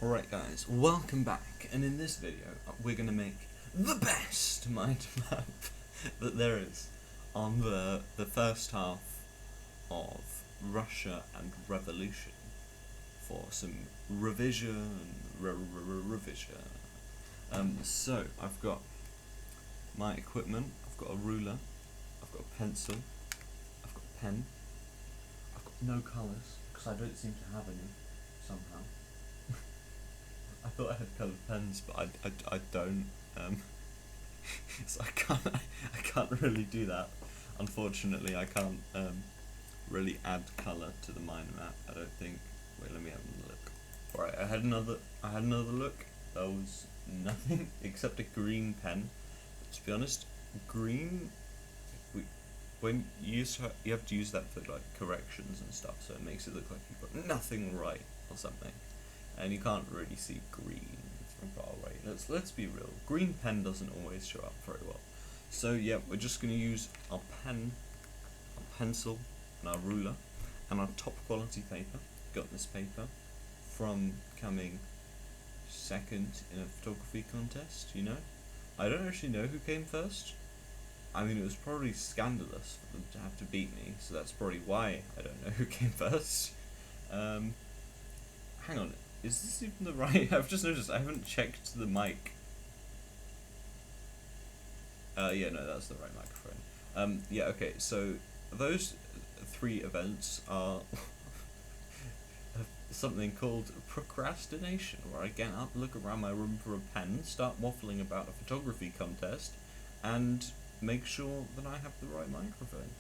Alright guys, welcome back, and in this video we're going to make the best mind map that there is on the first half of Russia and Revolution for some revision. So I've got my equipment, I've got a ruler, I've got a pencil, I've got a pen, I've got no colours because I don't seem to have any somehow. I thought I had coloured pens, but I don't. So I can't really do that. Unfortunately, I can't really add colour to the mind map. I don't think. Wait, let me have a look. All right, I had another look. There was nothing except a green pen. But to be honest, green. When you have to use that for like corrections and stuff, so it makes it look like you've got nothing right or something. And you can't really see green from far away. Let's be real. Green pen doesn't always show up very well. So yeah, we're just going to use our pen, our pencil, and our ruler, and our top quality paper. Got this paper from coming second in a photography contest. You know, I don't actually know who came first. I mean, it was probably scandalous for them to have to beat me, so that's probably why I don't know who came first. Hang on. Is this even the right? I've just noticed I haven't checked the mic. Yeah, no, that's the right microphone. Yeah, okay, so those three events are something called procrastination, where I get up, look around my room for a pen, start waffling about a photography contest, and make sure that I have the right microphone.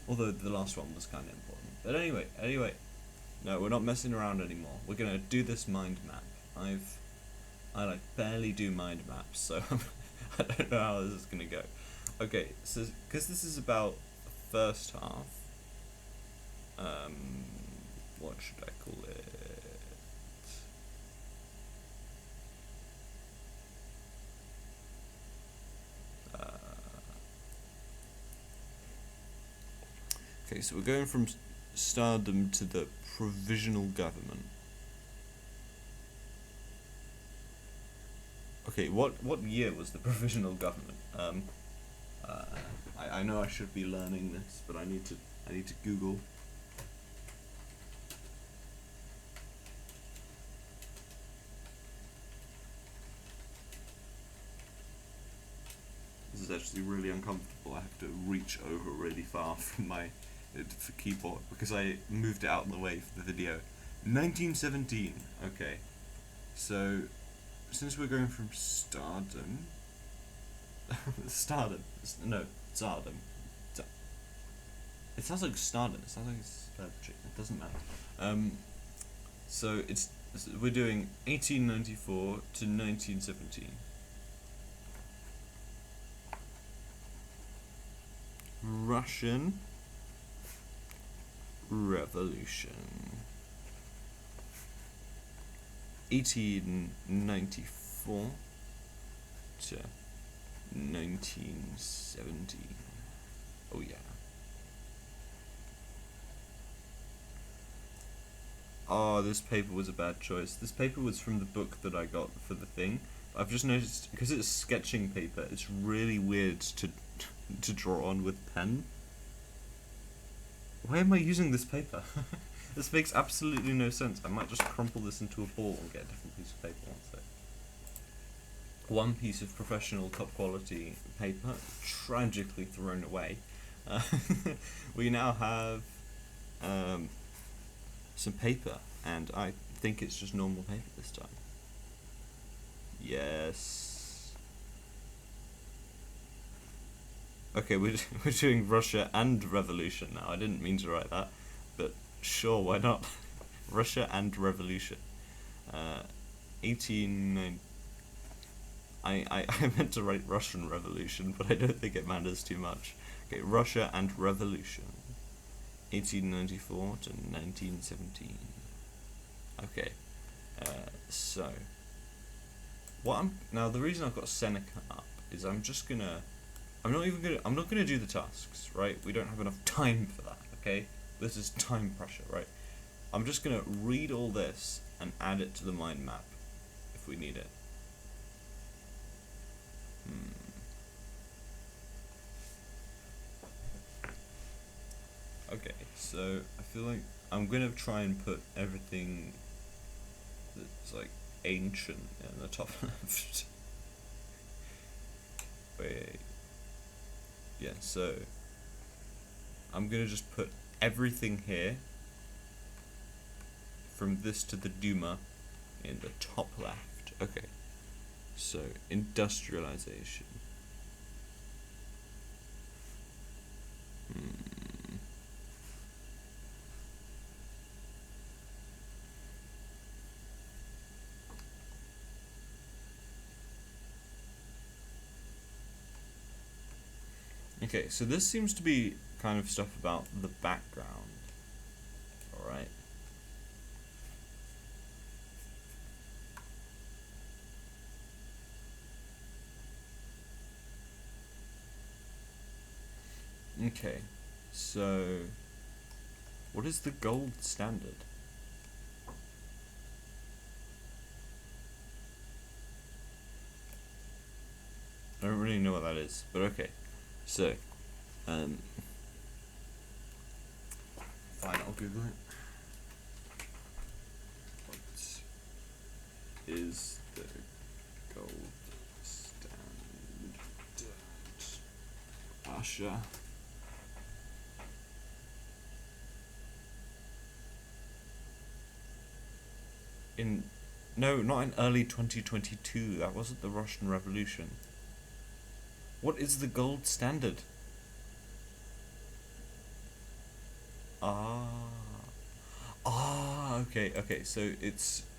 Although the last one was kind of important. But anyway. No, we're not messing around anymore. We're gonna do this mind map. I like barely do mind maps, so I don't know how this is gonna go. Okay, so because this is about the first half, what should I call it? Okay, so we're going from stardom to the provisional government. Okay, what year was the provisional government? I know I should be learning this, but I need to Google. This is actually really uncomfortable. I have to reach over really far from my keyboard because I moved it out of the way for the video. 1917. Okay, so since we're going from stardom, Tsardom. It sounds like stardom. It sounds like it's it doesn't matter. So we're doing 1894 to 1917. Russian Revolution. 1894 to 1917. Oh yeah. Oh, this paper was a bad choice. This paper was from the book that I got for the thing. I've just noticed, because it's sketching paper, it's really weird to draw on with pen. Why am I using this paper? This makes absolutely no sense. I might just crumple this into a ball and get a different piece of paper once. One piece of professional top quality paper tragically thrown away. We now have some paper, and I think it's just normal paper this time. Yes. Okay, we're doing Russia and Revolution now. I didn't mean to write that, but sure, why not? Russia and Revolution. 1890. I meant to write Russian Revolution, but I don't think it matters too much. Okay, Russia and Revolution. 1894 to 1917. Okay, so now the reason I've got Seneca up is I'm not gonna do the tasks, right? We don't have enough time for that, okay? This is time pressure, right? I'm just gonna read all this and add it to the mind map. if we need it. Okay, so I feel like I'm gonna try and put everything that's like ancient in the top left. Wait. Yeah, so I'm gonna just put everything here from this to the Duma in the top left. Okay, so industrialization. Okay, so this seems to be kind of stuff about the background. Alright. Okay, so what is the gold standard? I don't really know what that is, but okay. So, fine, I'll Google it. What is the gold standard? Russia. No, not in early 2022. That wasn't the Russian Revolution. What is the gold standard? Okay. So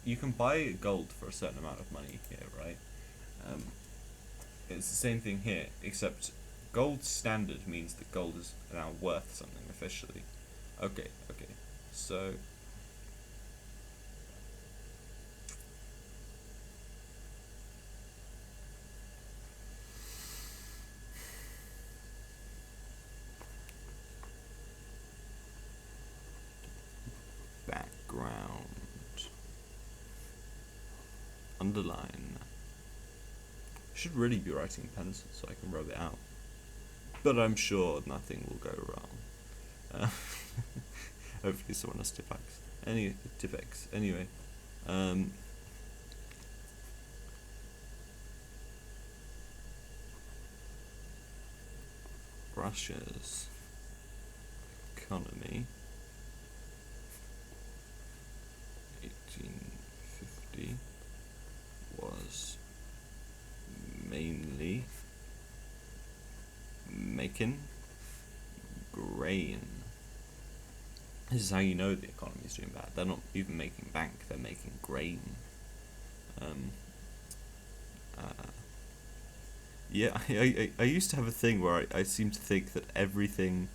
you can buy gold for a certain amount of money here, right? It's the same thing here, except gold standard means that gold is now worth something officially. Okay. So background. Underline. I should really be writing pencil so I can rub it out. But I'm sure nothing will go wrong. Hopefully someone has Tipex. Anyway. Russia's economy 1850 was mainly making grain. This is how you know the economy is doing bad. They're not even making bank, they're making grain. Yeah, I used to have a thing where I seem to think that everything,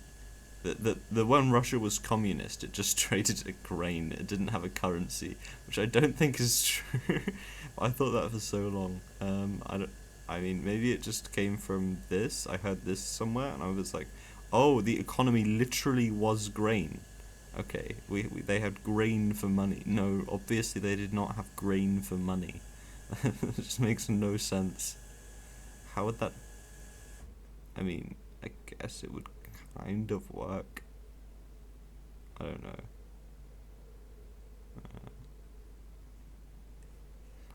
that when Russia was communist, it just traded a grain. It didn't have a currency, which I don't think is true. I thought that for so long. I mean, maybe it just came from this. I heard this somewhere, and I was like, oh, the economy literally was grain. Okay, they had grain for money. No, obviously they did not have grain for money. It just makes no sense. How would that... I mean, I guess it would kind of work. I don't know.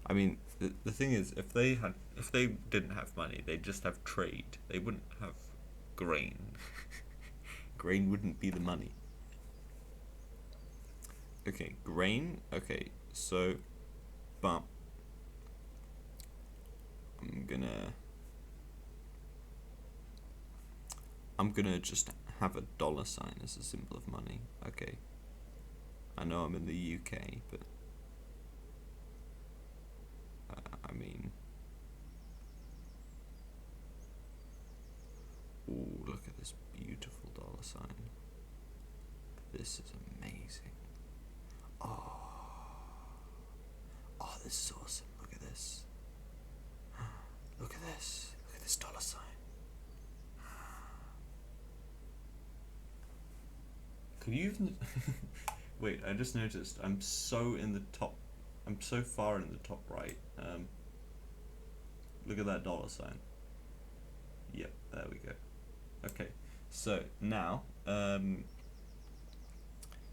I mean, the thing is, if they didn't have money, they'd just have trade. They wouldn't have grain. Grain wouldn't be the money. Okay, grain. Okay, so, but I'm gonna just have a dollar sign as a symbol of money. Okay. I know I'm in the UK, but I mean, ooh, look at this beautiful dollar sign. This is amazing. Oh, this is awesome. Look at this. Look at this. Look at this dollar sign. Could you even... Wait, I just noticed I'm so in the top I'm so far in the top right. Look at that dollar sign. Yep, there we go. Okay, so now,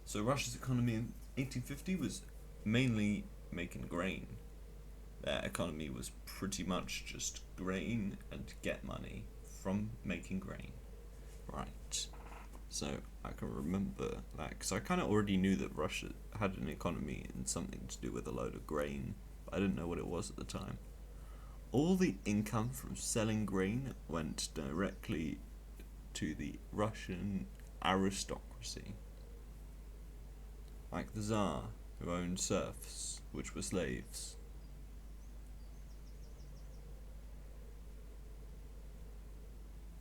so Russia's economy in 1850 was mainly making grain. Their economy was pretty much just grain and get money from making grain. Right. So I can remember that because I kind of already knew that Russia had an economy and something to do with a load of grain, but I didn't know what it was at the time. All the income from selling grain went directly to the Russian aristocracy, like the Tsar, who owned serfs, which were slaves.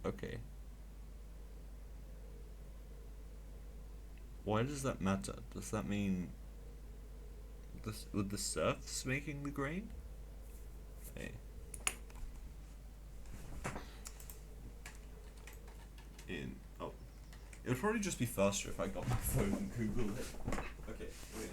Okay. Why does that matter? Does that mean with the serfs making the grain? Hey. Oh, it would probably just be faster if I got my phone and Googled it. Okay, wait.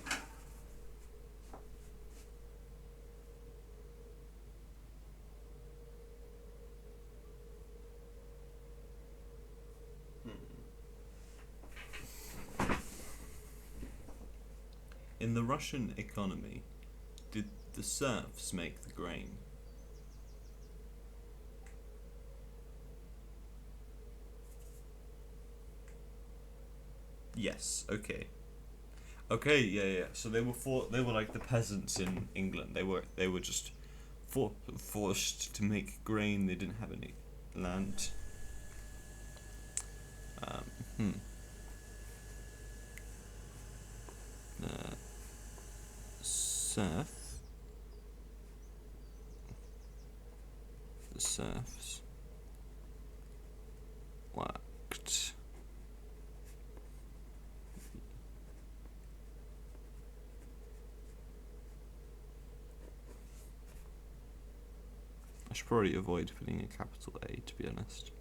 In the Russian economy, did the serfs make the grain? Yes. Okay. Okay. Yeah. Yeah. So they were like the peasants in England. They were just forced to make grain. They didn't have any land. Um, hmm. Serf. The serfs worked. I should probably avoid putting a capital A, to be honest,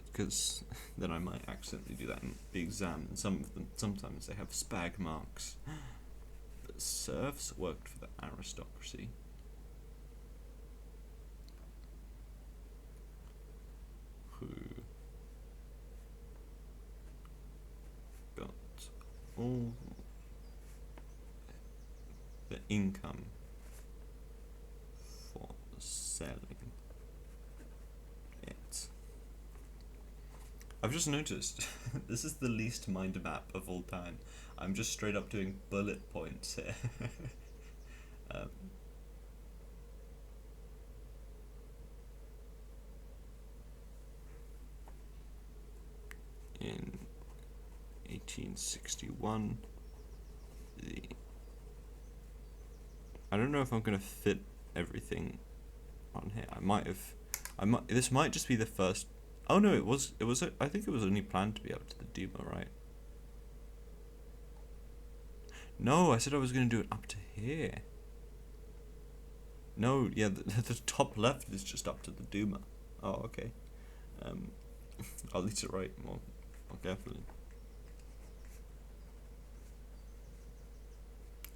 because then I might accidentally do that in the exam. And sometimes they have spag marks. The serfs worked for the aristocracy. Who got all the income for selling it. I've just noticed this is the least mind map of all time. I'm just straight up doing bullet points here. In 1861, I don't know if I'm gonna fit everything on here. This might just be the first. Oh no, it was. I think it was only planned to be up to the Duma, right? No, I said I was gonna do it up to here. No, yeah, the top left is just up to the Duma. Oh, okay. I'll need to write more carefully.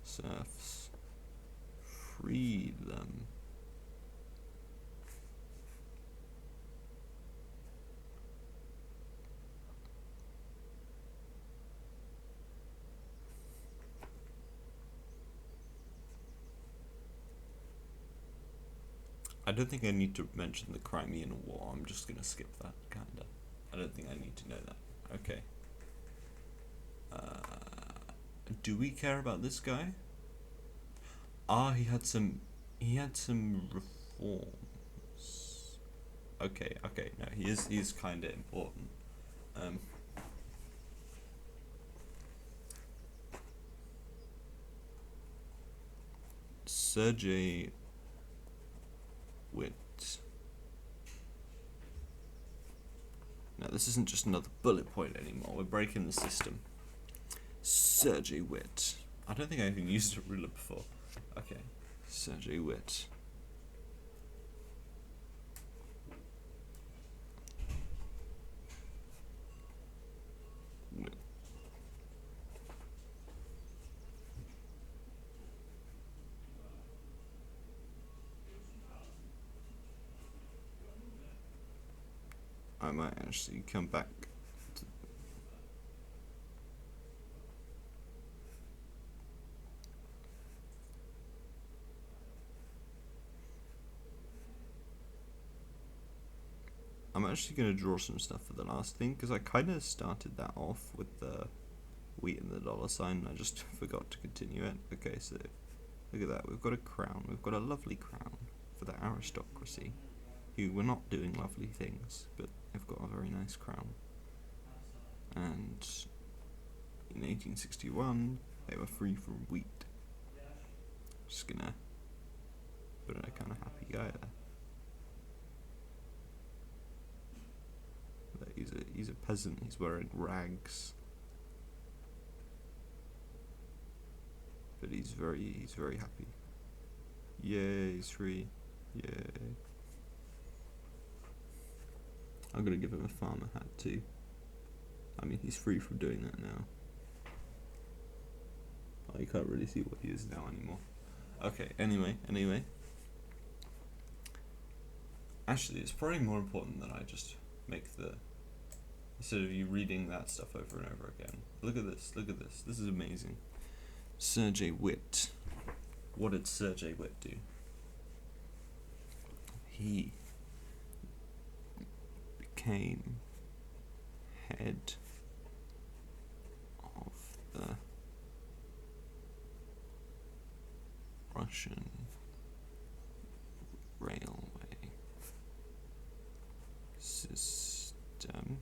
Serfs. Free them. I don't think I need to mention the Crimean War. I'm just gonna skip that, kinda. I don't think I need to know that. Okay. Do we care about this guy? Ah, he had some reforms. Okay, no, he is kinda important. Sergei Witt. Now this isn't just another bullet point anymore. We're breaking the system. Sergei Witt. I don't think I even used a ruler before. Okay, Sergei Witt. I might actually come back to I'm actually going to draw some stuff for the last thing, because I kind of started that off with the wheat and the dollar sign. I just forgot to continue it. Okay, so look at that. We've got a crown. We've got a lovely crown for the aristocracy, who were not doing lovely things, but they've got a very nice crown. And in 1861, they were free from wheat. Just gonna put in a kind of happy guy there. He's a peasant. He's wearing rags, but he's very happy. Yay, he's free. Yay. I'm gonna give him a farmer hat too. I mean, he's free from doing that now. Oh, you can't really see what he is now anymore. Okay, anyway. Actually, it's probably more important that I just make the, instead of you reading that stuff over and over again. Look at this. This is amazing. Sergey Witt. What did Sergey Witt do? He became head of the Russian railway system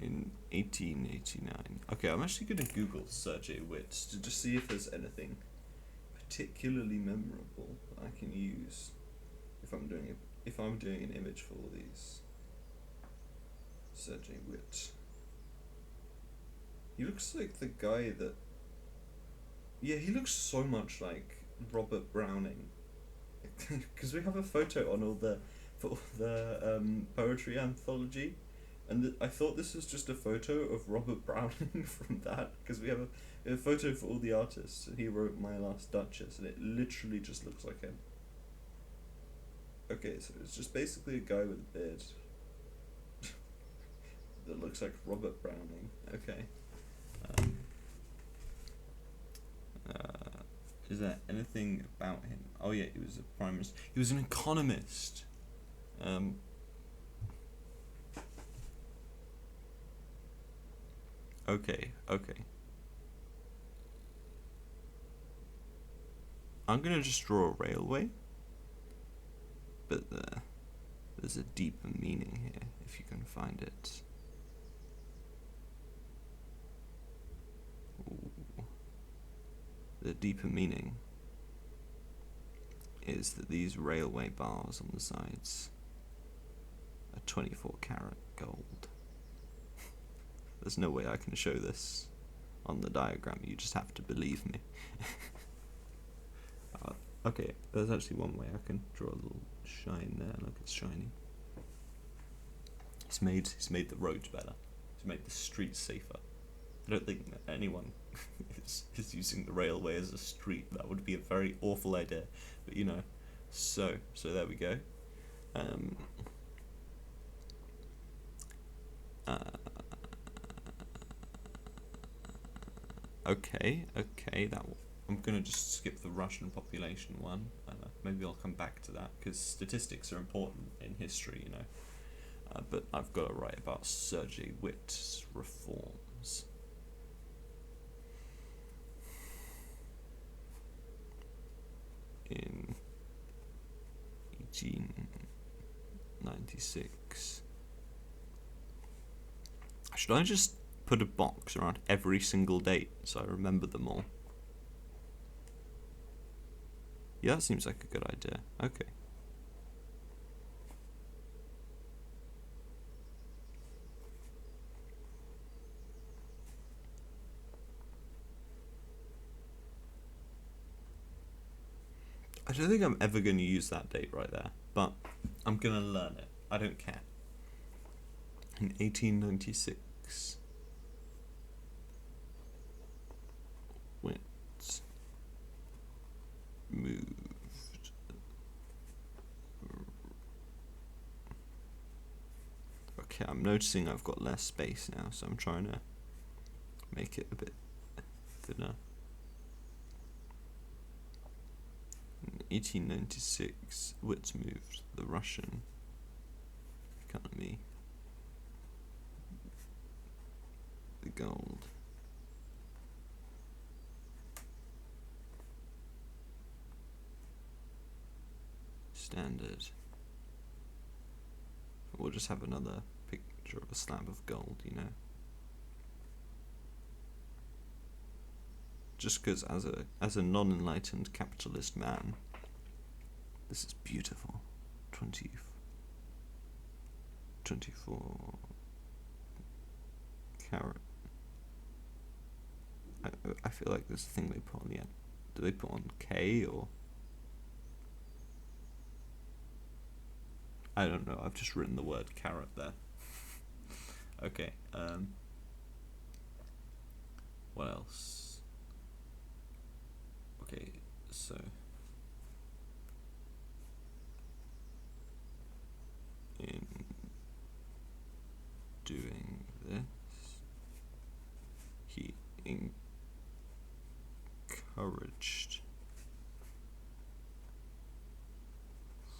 in 1889. Okay, I'm actually going to Google Sergey Witt to just see if there's anything particularly memorable that I can use if I'm doing an image for all these. Sergey Witt. He looks like the guy that. Yeah, he looks so much like Robert Browning. Because we have a photo on all the poetry anthology, and I thought this was just a photo of Robert Browning from that, because we have a photo for all the artists, and he wrote My Last Duchess, and it literally just looks like him. Okay, so it's just basically a guy with a beard that looks like Robert Browning. Okay. Is there anything about him? Oh yeah, he was a prime minister. He was an economist. Okay. I'm gonna just draw a railway, but there's a deeper meaning here, if you can find it. Ooh. The deeper meaning is that these railway bars on the sides are 24 karat gold. There's no way I can show this on the diagram, you just have to believe me. Okay, there's actually one way I can draw a little shine there. Look, it's shiny. He's made the roads better. He's made the streets safer. I don't think that anyone is using the railway as a street. That would be a very awful idea. But you know, so there we go. Okay. I'm gonna just skip the Russian population one. Maybe I'll come back to that, because statistics are important in history, you know. But I've got to write about Sergey Witt's reforms. In 1896. Should I just put a box around every single date so I remember them all? Yeah, that seems like a good idea. Okay. I don't think I'm ever going to use that date right there, but I'm going to learn it. I don't care. In 1896, Witt moved Okay, I'm noticing I've got less space now, so I'm trying to make it a bit thinner. In 1896, Wits moved the Russian economy, the gold. Standard. We'll just have another picture of a slab of gold, you know. Just because as a non-enlightened capitalist man, this is beautiful. 24 carat. I feel like there's a thing they put on the end. Do they put on K or? I don't know, I've just written the word carat there. Okay, what else? Okay, so in doing this, he encouraged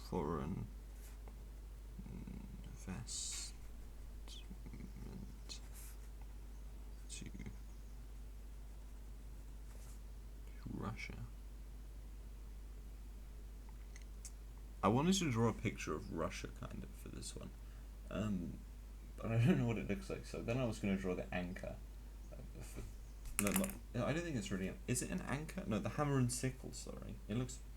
foreign investment to Russia. I wanted to draw a picture of Russia kind of for this one, but I don't know what it looks like, so then I was going to draw the anchor. No, I don't think it's really. Is it an anchor? No, the hammer and sickle. Sorry, I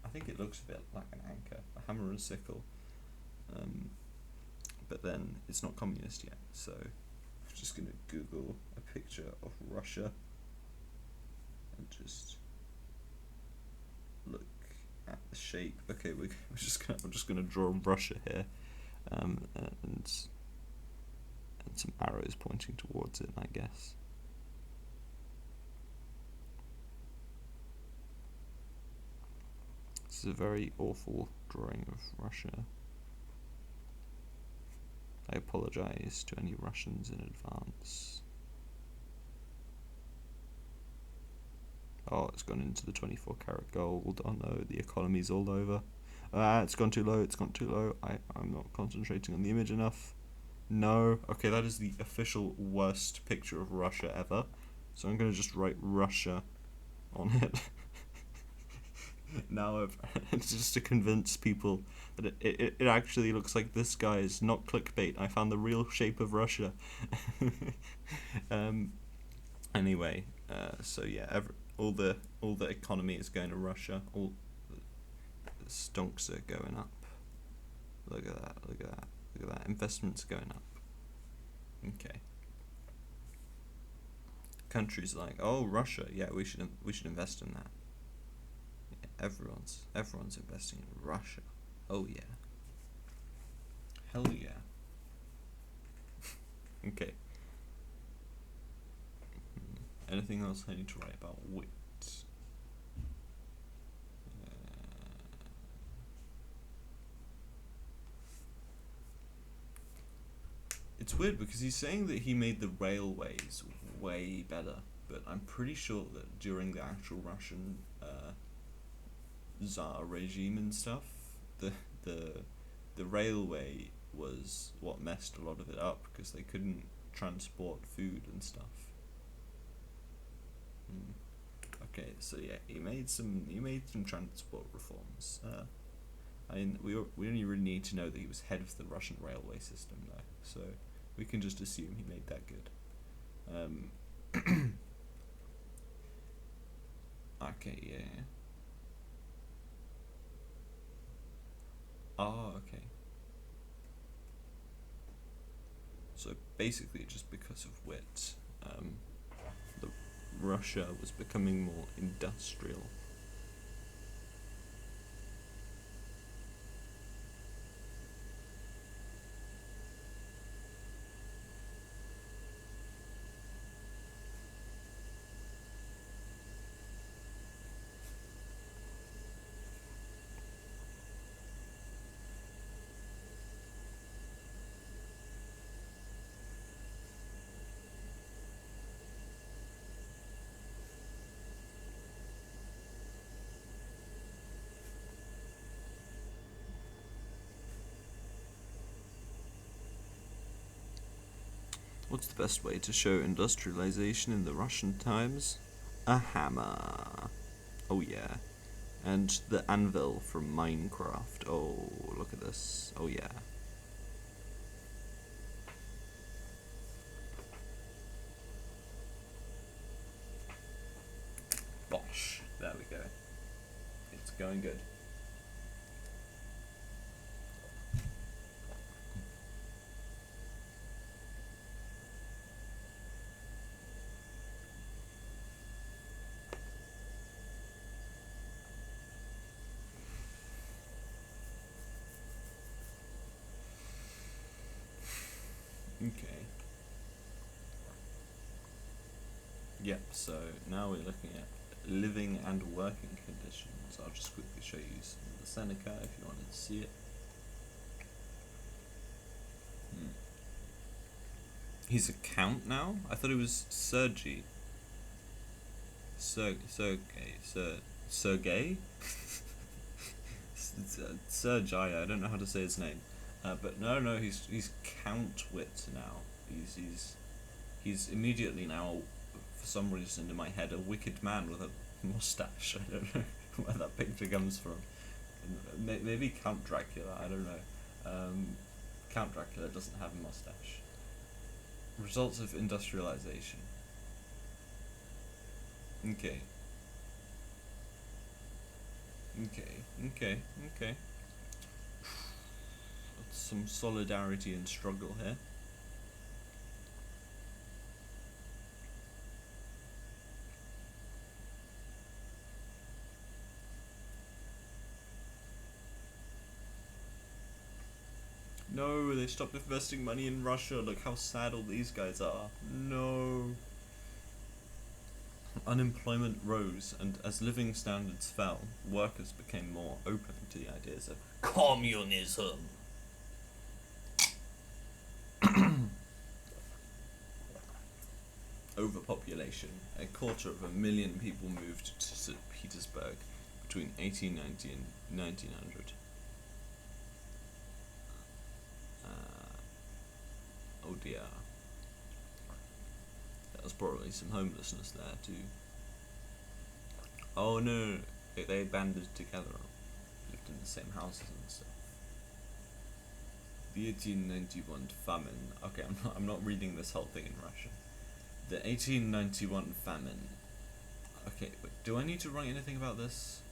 think it looks a bit like an anchor, a hammer and sickle. But then it's not communist yet, so I'm just gonna Google a picture of Russia and just look at the shape. Okay, I'm just gonna draw Russia here, and some arrows pointing towards it, I guess. This is a very awful drawing of Russia. I apologize to any Russians in advance. Oh, it's gone into the 24 karat gold. Oh no, the economy's all over. It's gone too low, I'm not concentrating on the image enough. No. Okay, that is the official worst picture of Russia ever. So I'm going to just write Russia on it. Now it's just to convince people that it actually looks like this guy is not clickbait. I found the real shape of Russia. Anyway, so yeah, all the economy is going to Russia. All the stonks are going up. Look at that. Investments going up. Okay. Countries like, oh, Russia, yeah, we should invest in that. Everyone's investing in Russia. Oh yeah. Hell yeah. Okay. Anything else I need to write about wit? It's weird because he's saying that he made the railways way better, but I'm pretty sure that during the actual Russian Tsar regime and stuff, the railway was what messed a lot of it up because they couldn't transport food and stuff. Okay, so yeah, he made some transport reforms. I mean, we only really need to know that he was head of the Russian railway system though, so we can just assume he made that good. Okay, yeah. Oh, okay. So basically, just because of wit, Russia was becoming more industrial. What's the best way to show industrialization in the Russian times? A hammer. Oh yeah. And the anvil from Minecraft. Oh, look at this. Oh yeah. Bosh. There we go. It's going good. Okay. Yep, so now we're looking at living and working conditions. I'll just quickly show you some of the Seneca if you wanted to see it. He's a count now? I thought he was Sergei. Sergei? Sergei, I don't know how to say his name. But no, he's Count Wit now. He's immediately now, for some reason in my head, a wicked man with a mustache. I don't know where that picture comes from. Maybe Count Dracula, I don't know. Count Dracula doesn't have a mustache. Results of industrialization. Okay. Okay. That's some solidarity and struggle here. No, they stopped investing money in Russia. Look how sad all these guys are. No. Unemployment rose, and as living standards fell, workers became more open to the ideas of communism. Overpopulation. 250,000 people moved to St. Petersburg between 1890 and 1900. Oh dear. There was probably some homelessness there too. Oh no, they banded together, lived in the same houses and stuff. The 1891 famine. Okay, I'm not reading this whole thing in Russian. The 1891 famine. Okay, but do I need to write anything about this?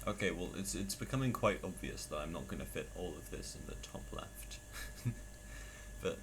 Okay, well, it's becoming quite obvious that I'm not going to fit all of this in the top left. But,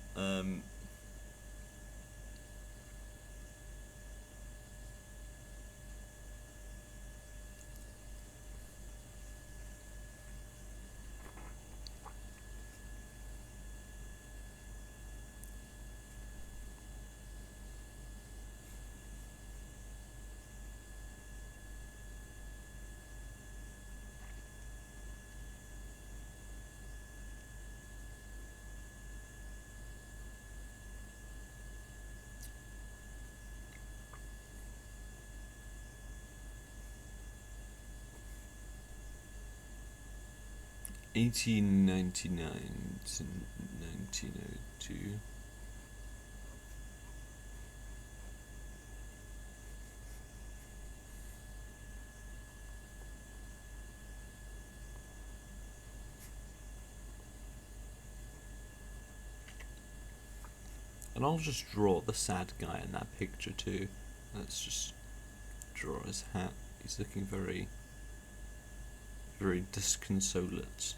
1899 to 1902. And I'll just draw the sad guy in that picture too. Let's just draw his hat. He's looking very, very disconsolate.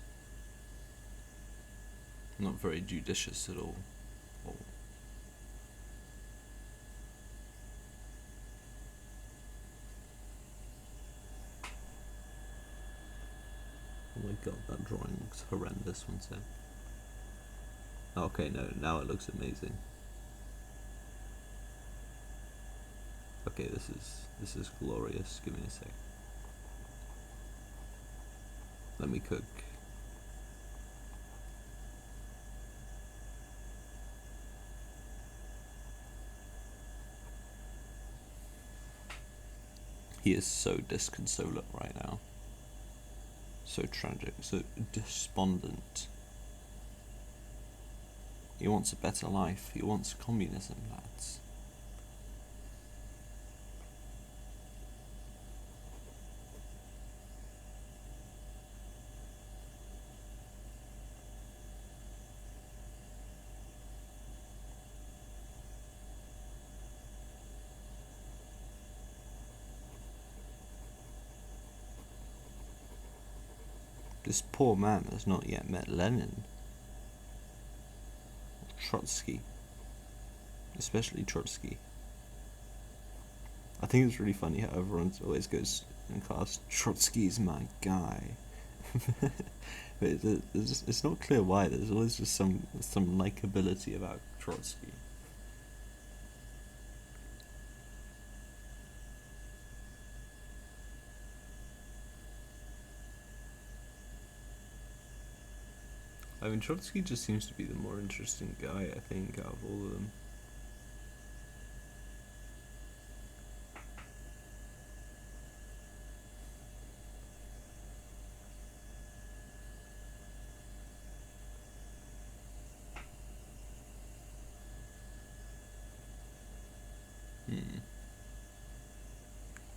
Not very judicious at all. Oh my god, that drawing looks horrendous, one sec. Okay, no, now it looks amazing. Okay, this is glorious. Give me a sec. Let me cook. He is so disconsolate right now. So tragic, so despondent. He wants a better life. He wants communism, lads. This poor man has not yet met Lenin. Trotsky. Especially Trotsky. I think it's really funny how everyone always goes and casts Trotsky's my guy. But it's not clear why. There's always just some likability about Trotsky. I mean, Trotsky just seems to be the more interesting guy, I think, out of all of them.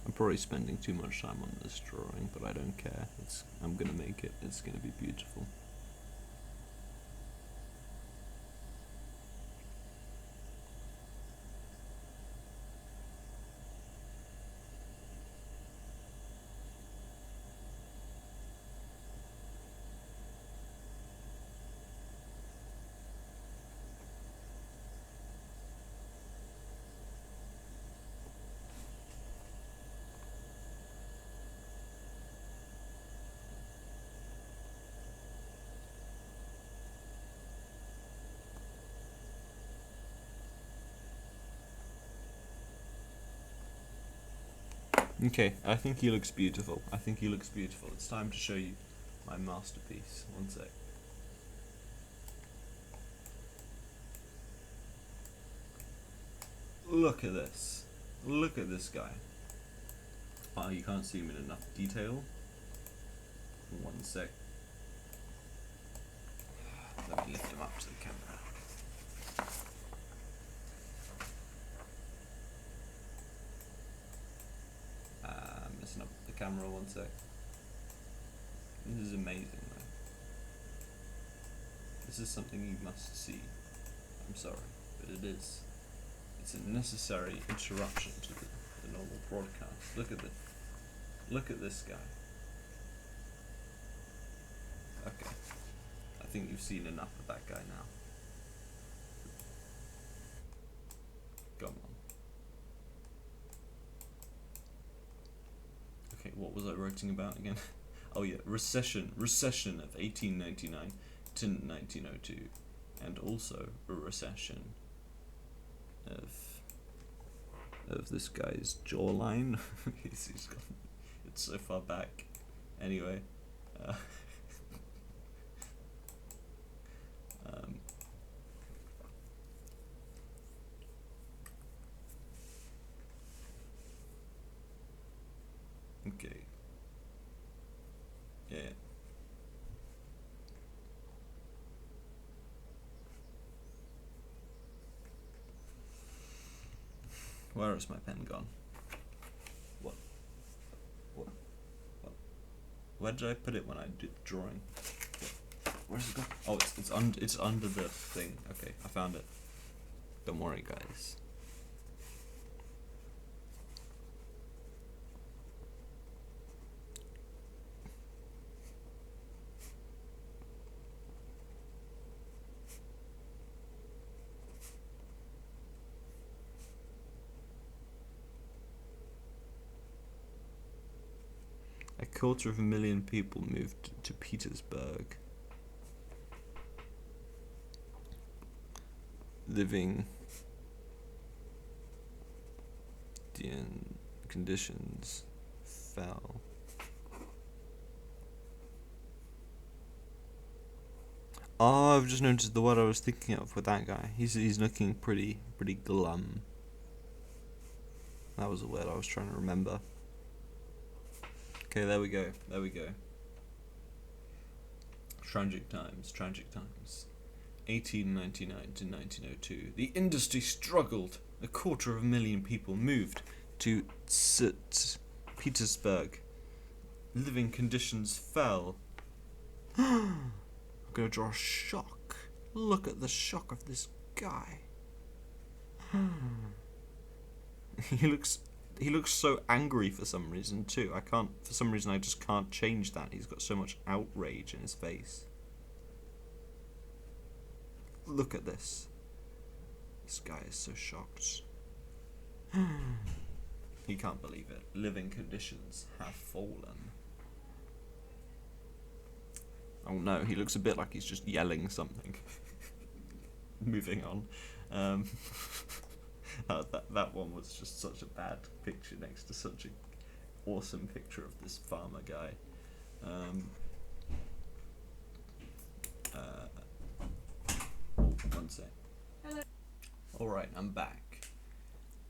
I'm probably spending too much time on this drawing, but I don't care. I'm gonna make it. It's gonna be beautiful. Okay, I think he looks beautiful. It's time to show you my masterpiece. One sec. Look at this. Look at this guy. Oh, you can't see him in enough detail. One sec. Let me lift him up to the camera. Messing up the camera, one sec. This is amazing, though. This is something you must see. I'm sorry, but it is. It's a necessary interruption to the normal broadcast. Look at this. Look at this guy. Okay. I think you've seen enough of that guy now. Come on. Okay, what was I writing about again? Oh yeah, recession of 1899 to 1902, and also a recession of this guy's jawline. he's got, it's so far back. Anyway, okay. Yeah. Where is my pen gone? What? Where did I put it when I did the drawing? Where's it gone? Oh, it's under the thing. Okay, I found it. Don't worry, guys. A 250,000 people moved to Petersburg, living in conditions fell. Oh, I've just noticed the word I was thinking of with that guy. He's looking pretty glum. That was the word I was trying to remember. Okay, there we go. There we go. Tragic times, tragic times. 1899 to 1902. The industry struggled. 250,000 people moved to St. Petersburg. Living conditions fell. I'm gonna draw a shock. Look at the shock of this guy. He looks so angry for some reason too. For some reason I just can't change that. He's got so much outrage in his face. Look at this. This guy is so shocked. He can't believe it. Living conditions have fallen. Oh no, he looks a bit like he's just yelling something. Moving on. That one was just such a bad picture next to such an awesome picture of this farmer guy. One sec. Hello. Alright, I'm back.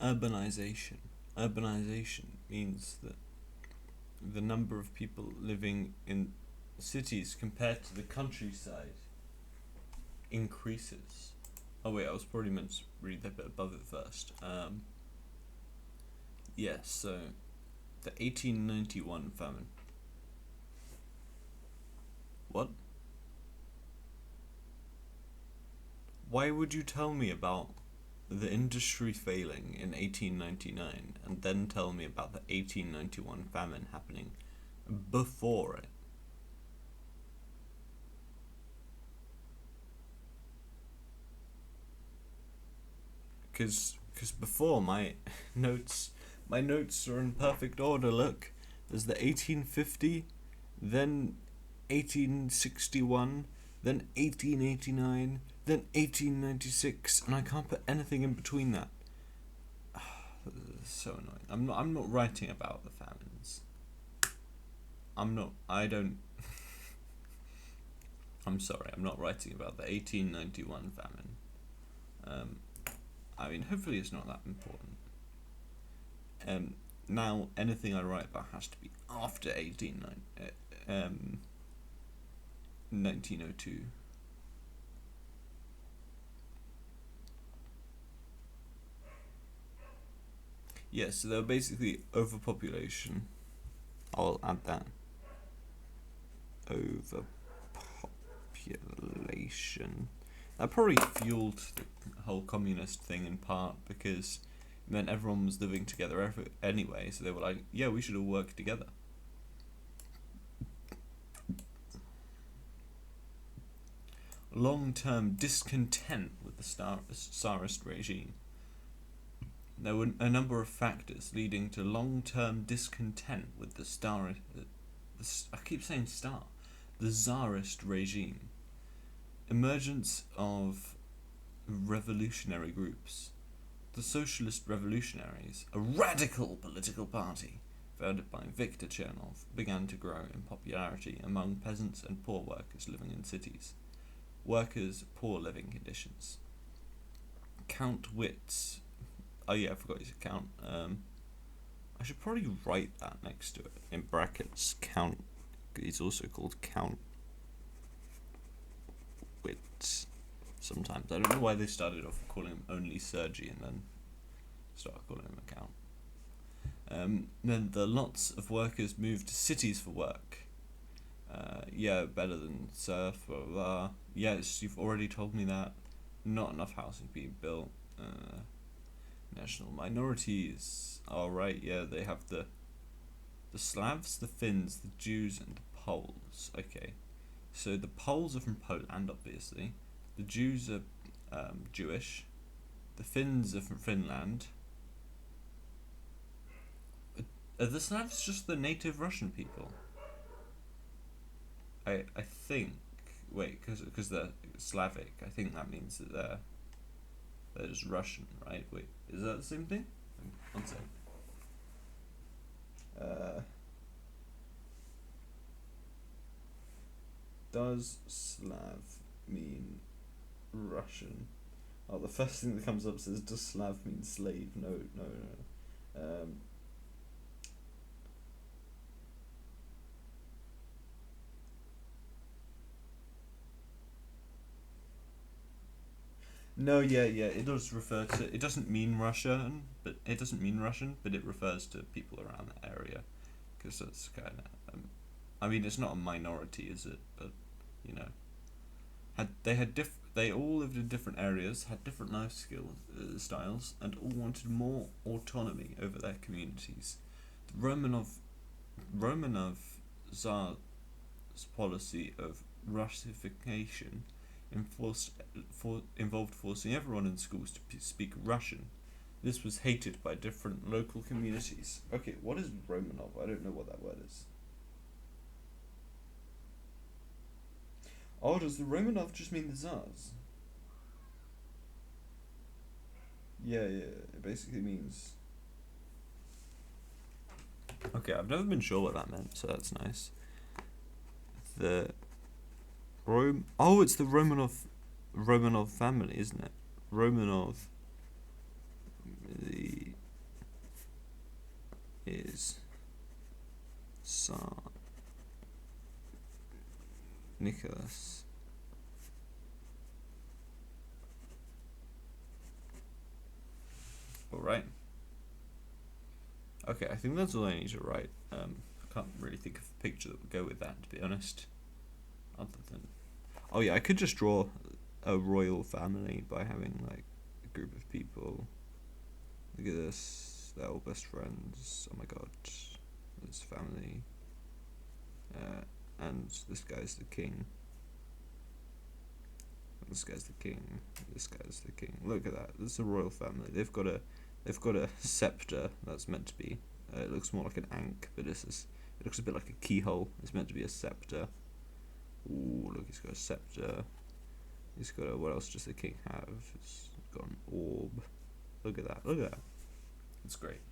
Urbanization. Urbanization means that the number of people living in cities compared to the countryside increases. Oh wait, I was probably meant to read that bit above it first. Yes, so the 1891 famine. What? Why would you tell me about the industry failing in 1899 and then tell me about the 1891 famine happening before it? Because before my notes are in perfect order. Look, there's the 1850, then 1861, then 1889, then 1896, and I can't put anything in between that. This is so annoying. I'm not writing about the famines. I'm sorry, I'm not writing about the 1891 famine. I mean, hopefully it's not that important. Now, anything I write about has to be after 1902. Yeah, so there were basically overpopulation. I'll add that. Overpopulation. That probably fueled the whole communist thing in part because it meant everyone was living together anyway, so they were like, yeah, we should all work together. Long-term discontent with the Tsarist regime. There were a number of factors leading to long-term discontent with the the Tsarist regime. Emergence of revolutionary groups. The Socialist Revolutionaries, a radical political party founded by Viktor Chernov, began to grow in popularity among peasants and poor workers living in cities. Workers' poor living conditions. Count Witt's. Oh yeah, I forgot his account. I should probably write that next to it in brackets. Count. He's also called Count Witt. Sometimes I don't know why they started off calling him only Sergi and then started calling him Count. Then the lots of workers moved to cities for work. Yeah, better than surf. Blah blah blah. Yes, you've already told me that. Not enough housing being built. National minorities. Alright, yeah, they have the Slavs, the Finns, the Jews, and the Poles. Okay, so the Poles are from Poland, obviously. The Jews are Jewish. The Finns are from Finland. Are the Slavs just the native Russian people? I think. Wait, because they're Slavic. I think that means that they're just Russian, right? Wait, is that the same thing? One second. Does Slav mean Russian? Oh, the first thing that comes up says, does Slav mean slave? No. No, yeah, it does refer to. It doesn't mean Russian, but it doesn't mean Russian, but it refers to people around the area, because that's kind of. I mean, it's not a minority, is it? But you know, they all lived in different areas, had different life skills, styles, and all wanted more autonomy over their communities. The Romanov Tsar's policy of Russification involved forcing everyone in schools to speak Russian. This was hated by different local communities. Okay, what is Romanov? I don't know what that word is. Oh, does the Romanov just mean the Tsars? Yeah, it basically means. Okay, I've never been sure what that meant, so that's nice. The Oh, it's the Romanov family, isn't it? Romanov the is Tsar Nicholas. All right. Okay, I think that's all I need to write. I can't really think of a picture that would go with that, to be honest. Other than, oh yeah, I could just draw a royal family by having like a group of people. Look at this, they're all best friends. Oh my god, this family. And this guy's the king. This guy's the king. This guy's the king. Look at that. This is a royal family. They've got a scepter that's meant to be. It looks more like an ankh, but it looks a bit like a keyhole. It's meant to be a scepter. Ooh, look, he's got a scepter. He's got a, what else does the king have? He's got an orb. Look at that. Look at that. It's great.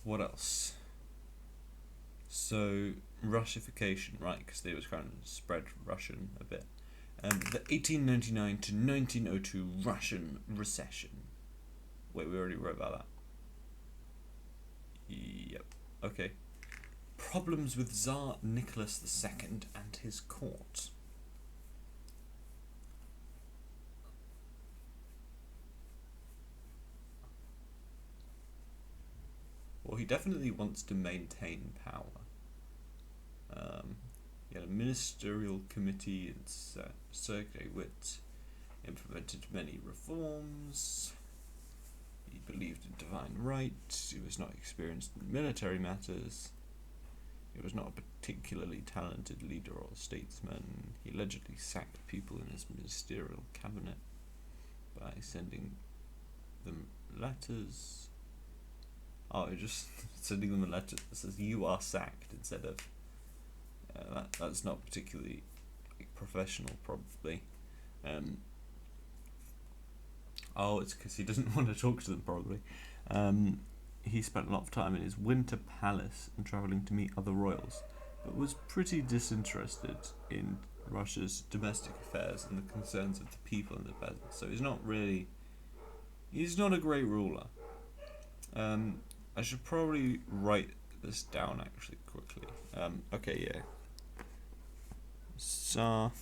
What else? So Russification, right? Because they was kind of spread Russian a bit. The 1899 to 1902 Russian recession. Wait, we already wrote about that. Yep. Okay. Problems with Tsar Nicholas II and his court. Well, he definitely wants to maintain power. He had a ministerial committee and Sergei Witt implemented many reforms. He believed in divine right. He was not experienced in military matters. He was not a particularly talented leader or statesman. He allegedly sacked people in his ministerial cabinet by sending them letters. Oh, just sending them a letter that says "you are sacked" instead of. That's not particularly professional, probably. Oh, it's because he doesn't want to talk to them, probably. He spent a lot of time in his winter palace and travelling to meet other royals, but was pretty disinterested in Russia's domestic affairs and the concerns of the people and the peasants. So he's not a great ruler. I should probably write this down actually quickly. Okay, yeah. Tsar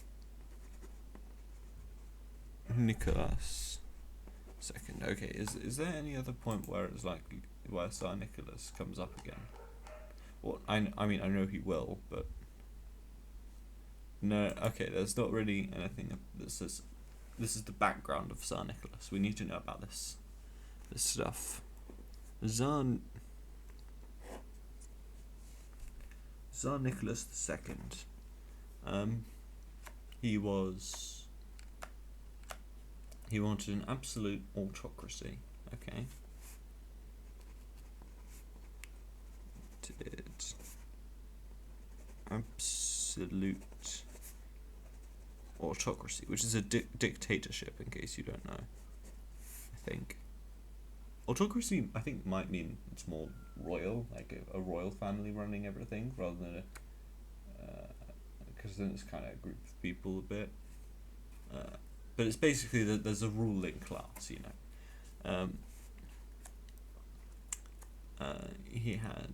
Nicholas II. Okay, is there any other point where it's likely where Tsar Nicholas comes up again? Well, I mean I know he will, but no. Okay, there's not really anything that says this is the background of Tsar Nicholas. We need to know about this stuff. Tsar Nicholas II. He wanted an absolute autocracy. Okay. Did absolute autocracy, which is a dictatorship, in case you don't know. I think autocracy, I think, might mean it's more royal, like a royal family running everything, rather than because then it's kind of a group of people a bit. But it's basically that there's a ruling class, you know. He had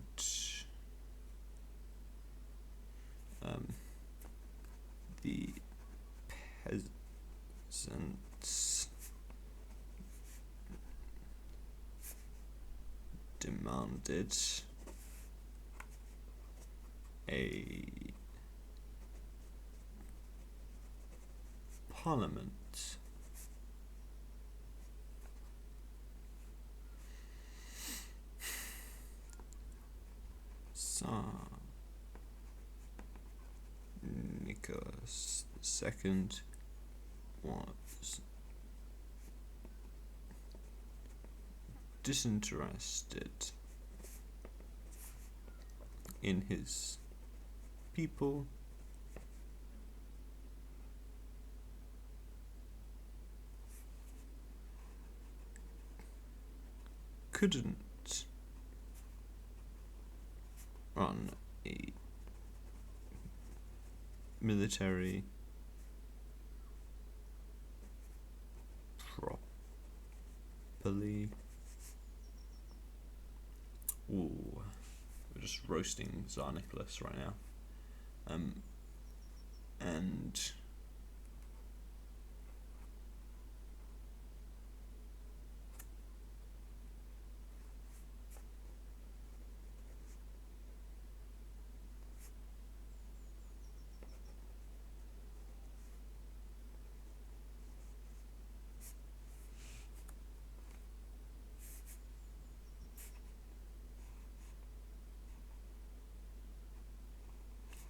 the demanded a parliament Tsar Nicholas II was disinterested in his people couldn't run a military properly. Ooh, we're just roasting Tsar Nicholas right now. And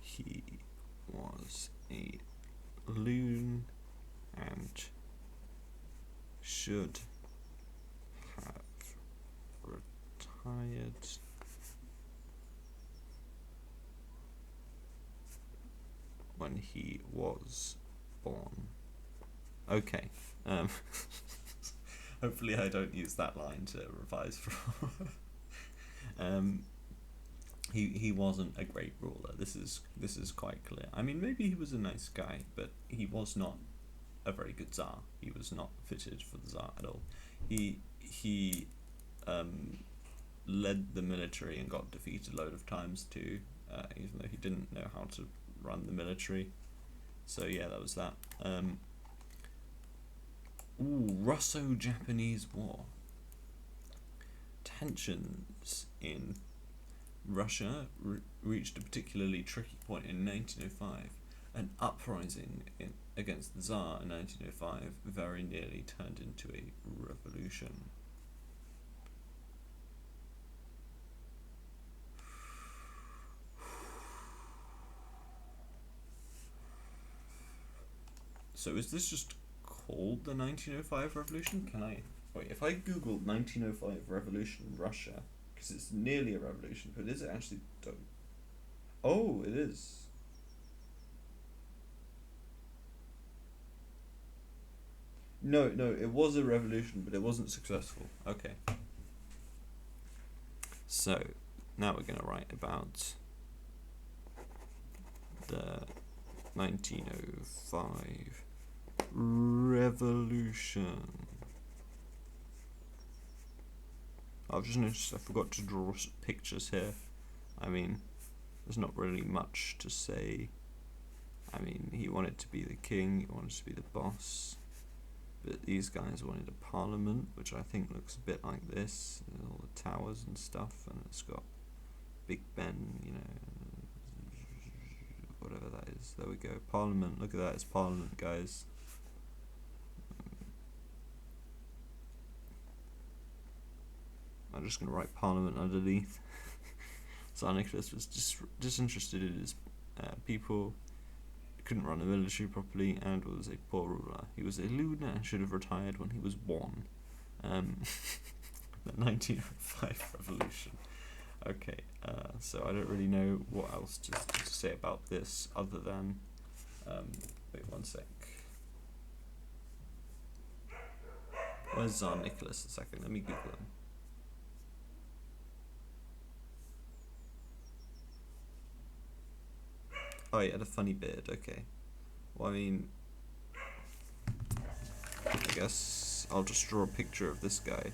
he was a loon and should have retired when he was born. Okay. Hopefully I don't use that line to revise from. He wasn't a great ruler. This is quite clear. I mean, maybe he was a nice guy, but he was not a very good Tsar. He was not fitted for the Tsar at all. He led the military and got defeated a load of times too, even though he didn't know how to run the military. So yeah, that was that. Russo-Japanese War. Tensions in Russia reached a particularly tricky point in 1905. An uprising against the Tsar in 1905 very nearly turned into a revolution. So is this just called the 1905 revolution? Can I wait? If I Google 1905 revolution in Russia, because it's nearly a revolution, but is it actually? Oh, it is. No, it was a revolution, but it wasn't successful. Okay. So now we're going to write about the 1905 revolution. I've just noticed I forgot to draw pictures here. I mean, there's not really much to say. I mean, he wanted to be the king, he wanted to be the boss, but these guys wanted a parliament, which I think looks a bit like this, all the towers and stuff, and it's got Big Ben, you know, whatever that is. There we go, parliament. Look at that, it's parliament, guys. I'm just going to write parliament underneath. Tsar Nicholas was disinterested in his people, couldn't run the military properly, and was a poor ruler. He was a loon and should have retired when he was born. The 1905 revolution. Okay, so I don't really know what else to say about this other than, wait one sec. Where's Tsar Nicholas II? Let me Google him. Oh, he had a funny beard, okay. Well, I mean, I guess I'll just draw a picture of this guy.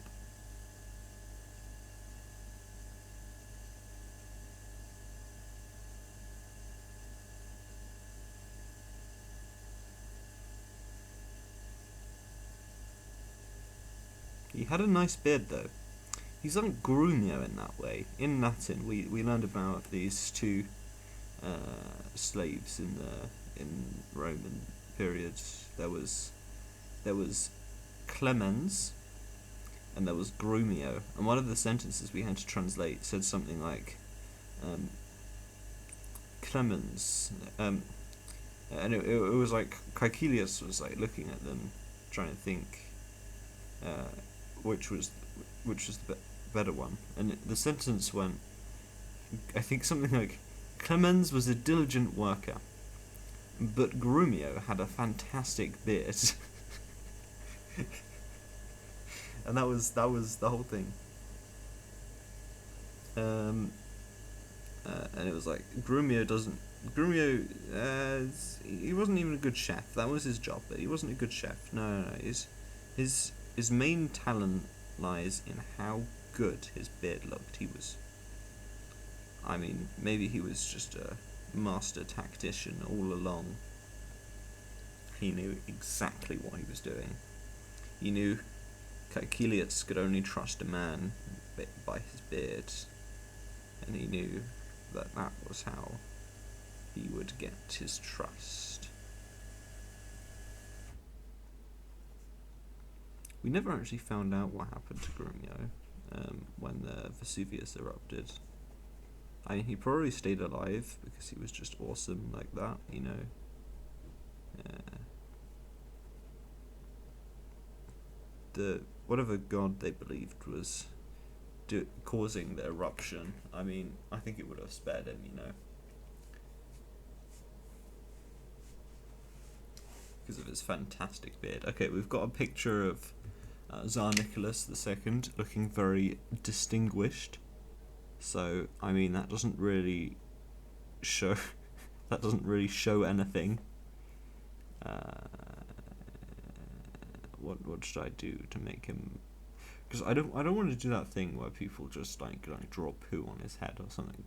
He had a nice beard though. He's like Grumio in that way. In Latin, we learned about these two slaves in Roman periods. There was Clemens and there was Grumio, and one of the sentences we had to translate said something like Clemens, and it was like Caecilius was like looking at them, trying to think uh, which was the better one, and the sentence went, I think something like, Clemens was a diligent worker, but Grumio had a fantastic beard. And that was the whole thing. And it was like Grumio, he wasn't even a good chef. That was his job, but he wasn't a good chef. No. His main talent lies in how good his beard looked. Maybe he was just a master tactician all along. He knew exactly what he was doing. He knew Caecilius could only trust a man by his beard, and he knew that was how he would get his trust. We never actually found out what happened to Grumio when the Vesuvius erupted. He probably stayed alive because he was just awesome like that, you know. The whatever god they believed was causing the eruption. I think it would have spared him, you know, because of his fantastic beard. Okay, we've got a picture of Tsar Nicholas II looking very distinguished. So that doesn't really show anything. What should I do to make him? Because I don't want to do that thing where people just like draw poo on his head or something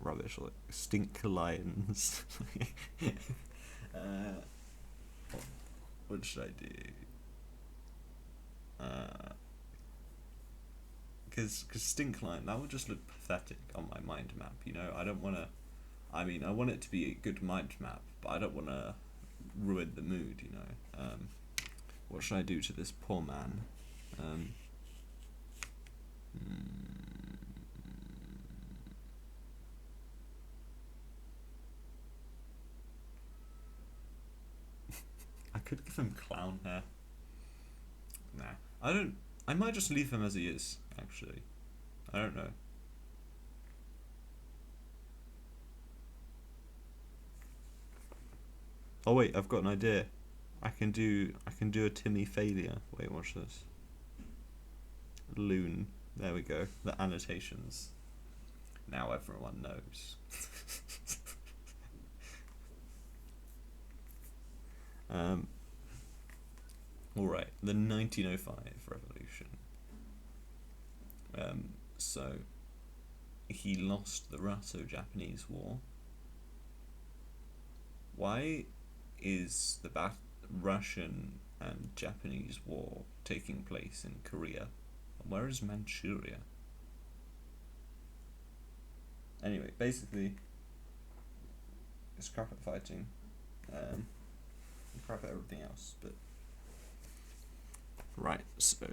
rubbish, like stink lions. What should I do? Because stink lion, that would just look pathetic on my mind map, you know. I don't want to. I want it to be a good mind map, but I don't want to ruin the mood, you know. What should I do to this poor man? I could give him clown hair. Nah, I don't. I might just leave him as he is, actually. I don't know. Oh wait, I've got an idea. I can do a Timmy failure. Wait, watch this. Loon. There we go. The annotations. Now everyone knows. Alright, the 1905 revolution. So he lost the Russo-Japanese War. Why is the Russian and Japanese War taking place in Korea? Where is Manchuria? Anyway, basically, it's crap at fighting, crap at everything else, but... Right, so...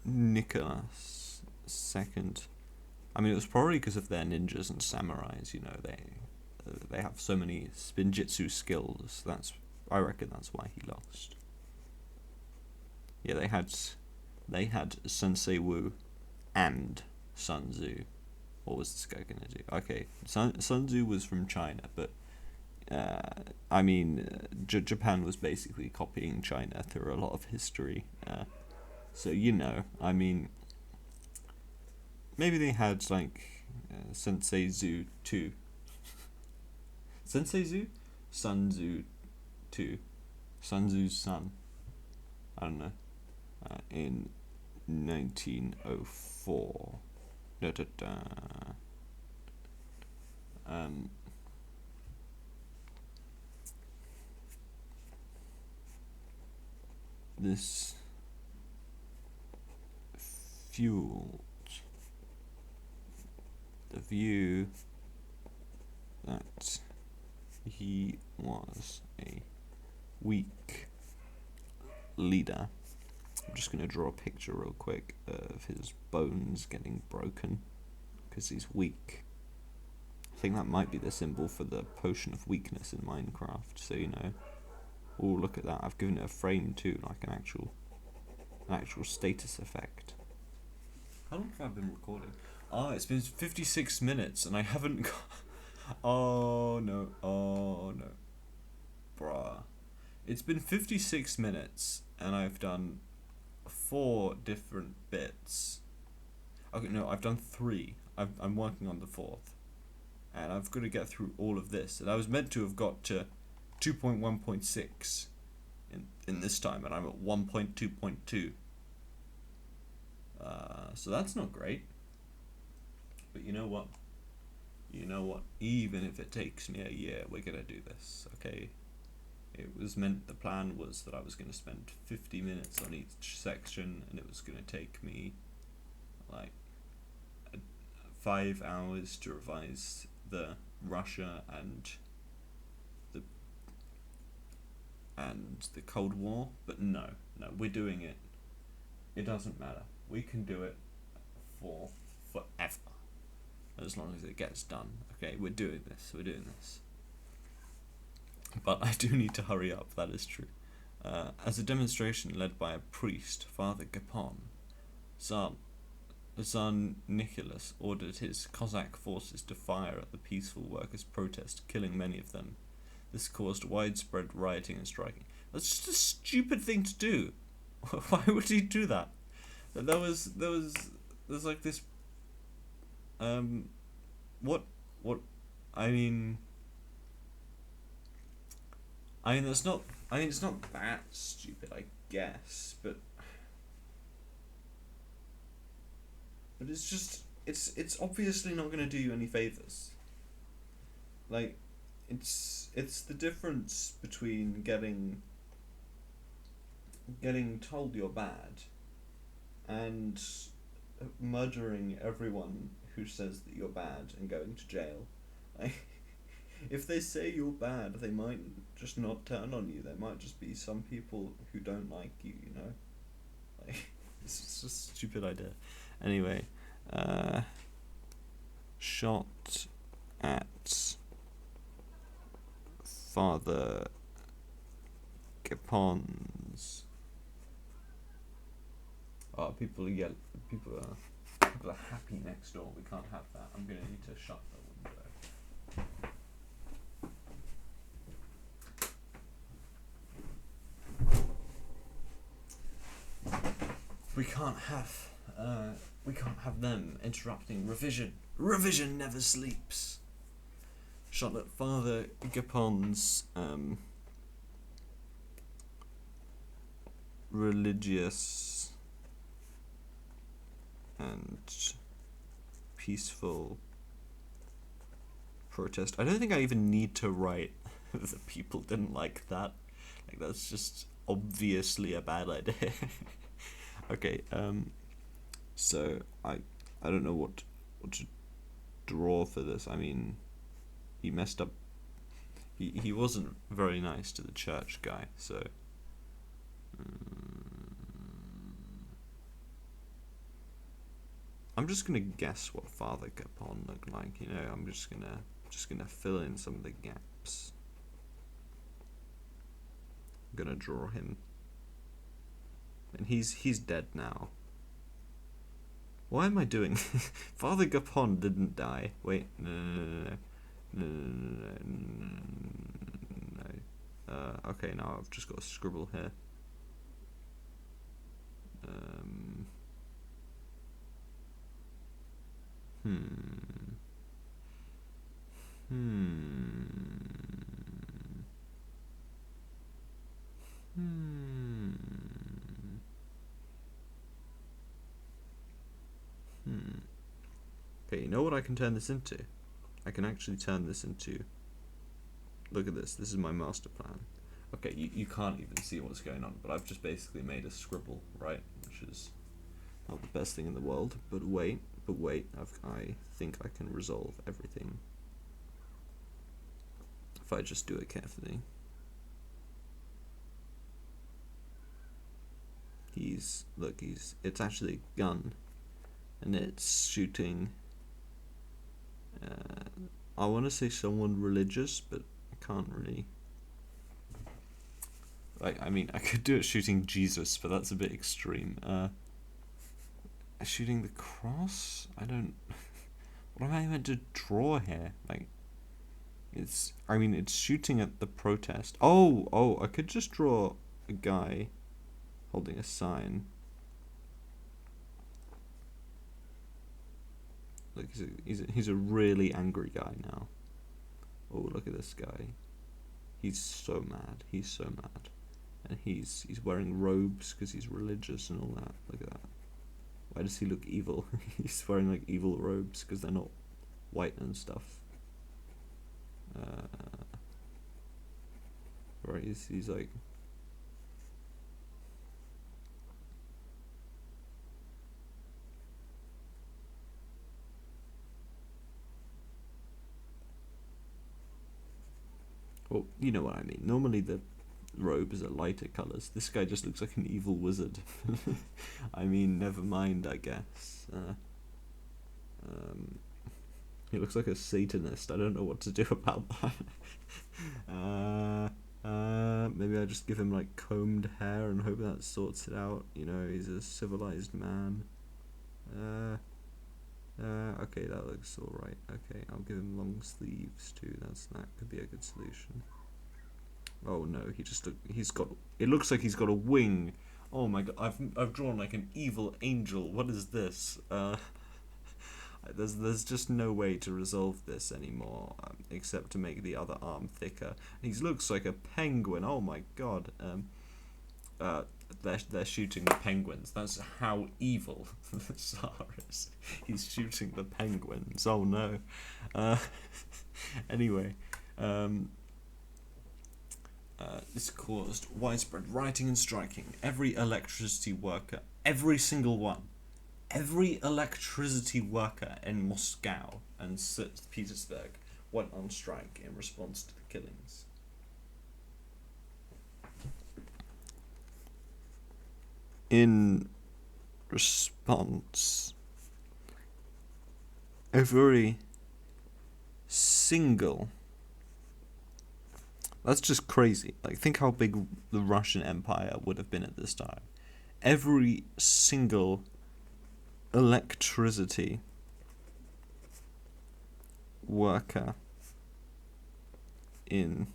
Nicholas II. It was probably because of their ninjas and samurais, you know, they have so many spinjitzu skills. I reckon that's why he lost. Yeah, they had Sensei Wu and Sun Tzu. What was this guy gonna do? Okay, Sun Tzu was from China, but Japan was basically copying China through a lot of history. So you know, maybe they had Sensei Tzu 2. Sensei Tzu? Sun Tzu 2. Sun Tzu's son. I don't know. In 1904. this fueled the view that he was a weak leader. I'm just going to draw a picture real quick of his bones getting broken because he's weak. I think that might be the symbol for the potion of weakness in Minecraft, so you know. Oh, look at that, I've given it a frame too, like an actual status effect. How long have I been recording? Ah, it's been 56 minutes and I haven't got... Oh no, bruh. It's been 56 minutes and I've done 4 different bits. Okay, no, I've done 3. I'm working on the 4th. And I've got to get through all of this. And I was meant to have got to 2.1.6 in this time, and I'm at 1.2.2. So that's not great. But you know what? Even if it takes me a year, we're gonna do this, okay? It was meant, the plan was that I was gonna spend 50 minutes on each section, and it was gonna take me like 5 hours to revise the Russia and the Cold War, but no, we're doing it. It doesn't matter. We can do it for forever, as long as it gets done. Okay, we're doing this. But I do need to hurry up. That is true. As a demonstration led by a priest, Father Gapon, Tsar Nicholas ordered his Cossack forces to fire at the peaceful workers' protest, killing many of them. This caused widespread rioting and striking. That's just a stupid thing to do. Why would he do that? There's like this. What? I mean, that's not. I mean, it's not that stupid, I guess, but it's just. It's obviously not going to do you any favors. Like, it's the difference between getting told you're bad and murdering everyone who says that you're bad and going to jail. Like, if they say you're bad, they might just not turn on you. There might just be some people who don't like you, you know? Like, it's just a stupid idea. Anyway, shot at Father Gapon's. Oh, people are happy next door. We can't have that. I'm gonna need to shut the window. We can't have them interrupting revision. Revision never sleeps. Shot at Father Gapon's religious and peaceful protest. I don't think I even need to write the people didn't like that. Like, that's just obviously a bad idea. Okay, so I don't know what to draw for this. I mean, he messed up. He wasn't very nice to the church guy, so I'm just gonna guess what Father Gapon looked like. You know, I'm just gonna fill in some of the gaps. I'm gonna draw him, and he's dead now. Why am I doing this? Father Gapon didn't die. Wait, no. Okay, now I've just got to scribble here. Okay, you know what I can turn this into? I can actually turn this into... Look at this. This is my master plan. A Okay, you can't even see what's going on, but I've just basically made a scribble, right? Which is not the best thing in the world, but wait, I think I can resolve everything if I just do it carefully. It's actually a gun, and it's shooting, I want to say someone religious, but I can't really. Like, I mean, I could do it shooting Jesus, but that's a bit extreme. Shooting the cross? I don't. What am I meant to draw here? Like, it's shooting at the protest. Oh, I could just draw a guy holding a sign. Look, he's a really angry guy now. Oh, look at this guy. He's so mad. And he's wearing robes because he's religious and all that. Look at that. Why does he look evil? He's wearing like evil robes because they're not white and stuff. Right, he's like. Well, you know what I mean. Normally the robes are lighter colours. This guy just looks like an evil wizard. I mean, never mind, I guess. He looks like a Satanist. I don't know what to do about that. Maybe I just give him like combed hair and hope that sorts it out. You know, he's a civilized man. Okay, that looks alright. Okay, I'll give him long sleeves too. That could be a good solution. Oh no, it looks like he's got a wing. Oh my god, I've drawn like an evil angel. What is this? There's just no way to resolve this anymore, except to make the other arm thicker. He looks like a penguin. Oh my god. They're shooting the penguins. That's how evil the Tsar is. He's shooting the penguins. Oh no. Anyway, this caused widespread rioting and striking. Every electricity worker, every single one, every electricity worker in Moscow and St. Petersburg went on strike in response to the killings. In response, every single. That's just crazy. Like, think how big the Russian Empire would have been at this time. Every single electricity worker in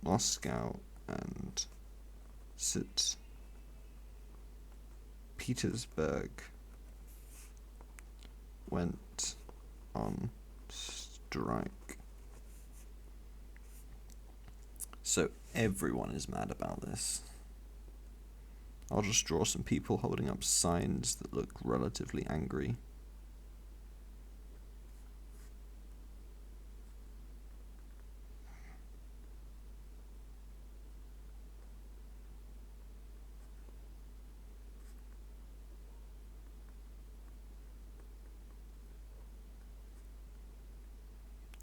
Moscow and St. Petersburg went on strike. So everyone is mad about this. I'll just draw some people holding up signs that look relatively angry.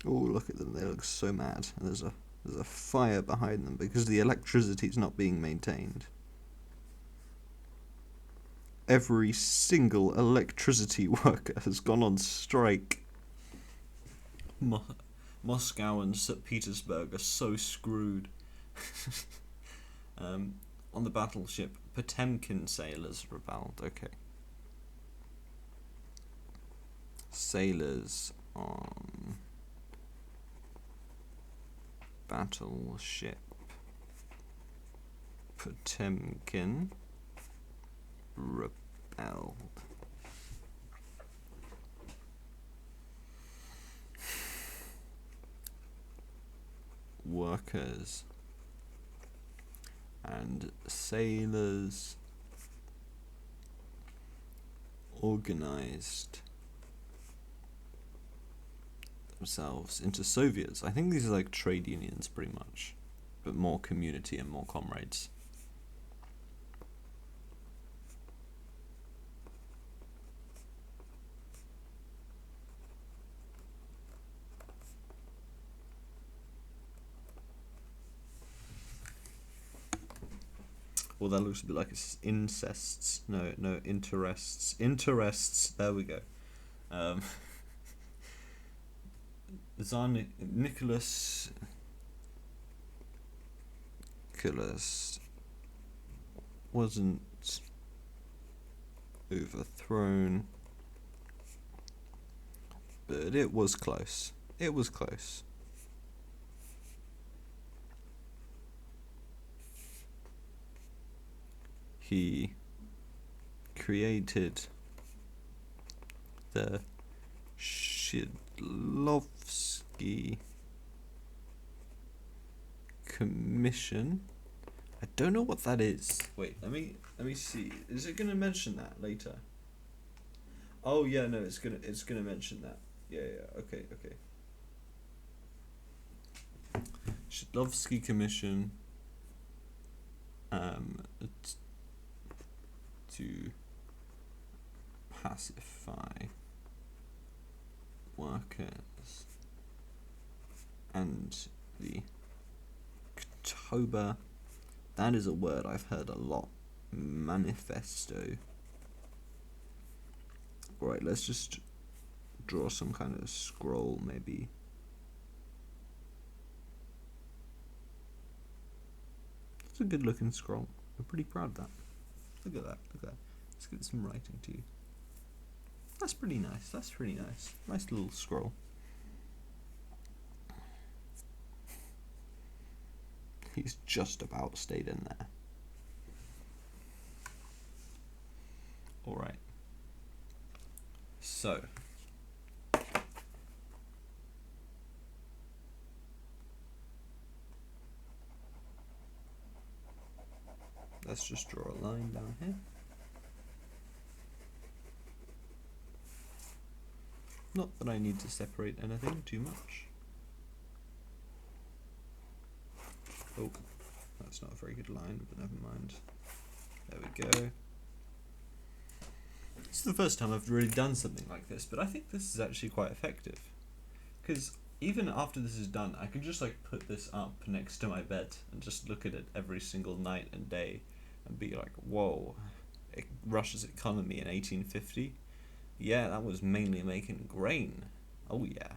Oh, look at them, they look so mad. And there's a fire behind them because the electricity is not being maintained. Every single electricity worker has gone on strike. Moscow and St. Petersburg are so screwed. On the battleship, Potemkin sailors rebelled. Okay. Sailors on battleship Potemkin rebelled. Workers and sailors organized themselves into Soviets. I think these are like trade unions, pretty much. but more community and more comrades. Well, that looks a bit like it's incests. No, interests. Interests. There we go. Tsar Nicholas wasn't overthrown, but it was close. It was close. He created the Shidlovsky Commission. I don't know what that is. Wait, let me see. Is it gonna mention that later? Oh yeah, no, it's gonna mention that. Yeah, okay. Shidlovsky Commission. To pacify workers and the October. That is a word I've heard a lot. Manifesto. Right, let's just draw some kind of scroll, maybe. It's a good looking scroll. I'm pretty proud of that. Look at that. Let's get some writing to you. That's pretty nice. Nice little scroll. He's just about stayed in there. Alright. So. Let's just draw a line down here. Not that I need to separate anything too much. Oh, that's not a very good line, but never mind. There we go. This is the first time I've really done something like this, but I think this is actually quite effective. Because even after this is done, I can just like put this up next to my bed and just look at it every single night and day and be like, whoa, Russia's economy in 1850? Yeah, that was mainly making grain. Oh yeah.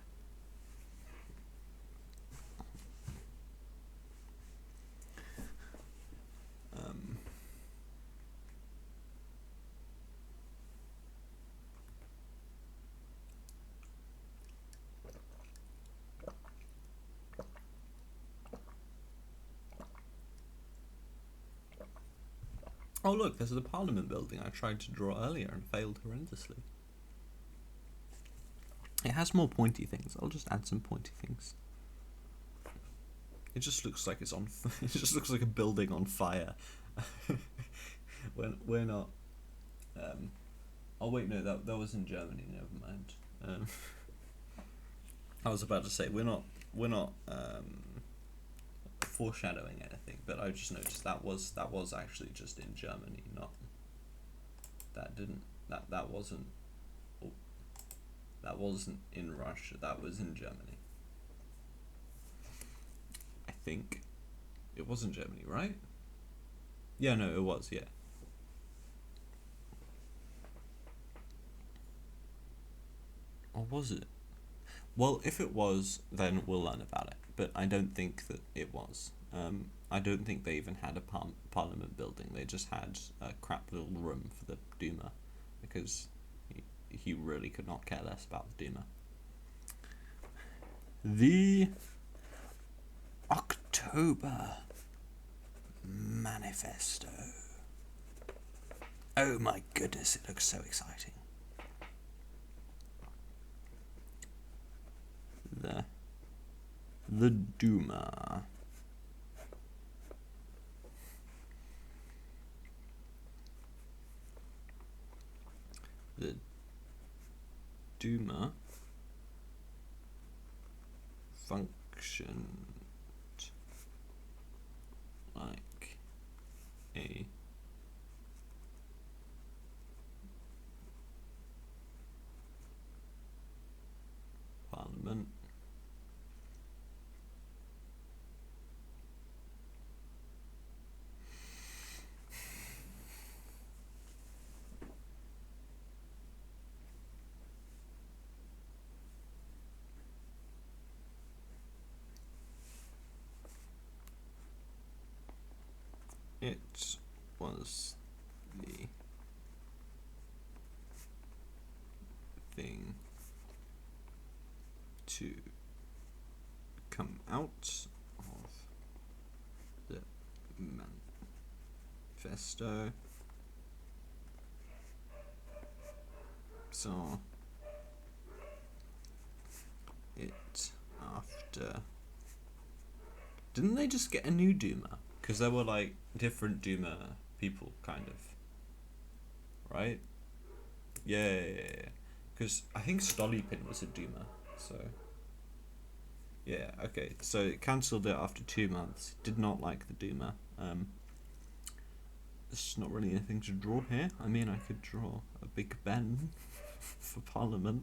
Oh look, there's the Parliament building I tried to draw earlier and failed horrendously. It has more pointy things. I'll just add some pointy things. It just looks like it's on. It just looks like a building on fire. We're not. Oh wait, no, that was in Germany. Never mind. I was about to say we're not foreshadowing anything, but I just noticed that was actually just in Germany, not that wasn't in Russia, that was in Germany. I think it was in Germany, right? Yeah, no, it was, yeah. Or was it? Well, if it was, then we'll learn about it. But I don't think that it was. I don't think they even had a parliament building. They just had a crap little room for the Duma, because he really could not care less about the Duma. The October Manifesto. Oh my goodness, it looks so exciting. The Duma. The Duma functioned it was the thing to come out of the manifesto. So it after. Didn't they just get a new Duma? Because there were like different Duma people, kind of. Right? Yeah. Because I think Stolypin was a Duma, so. Yeah, okay. So it cancelled it after 2 months. Did not like the Duma. There's not really anything to draw here. I mean, I could draw a Big Ben for Parliament.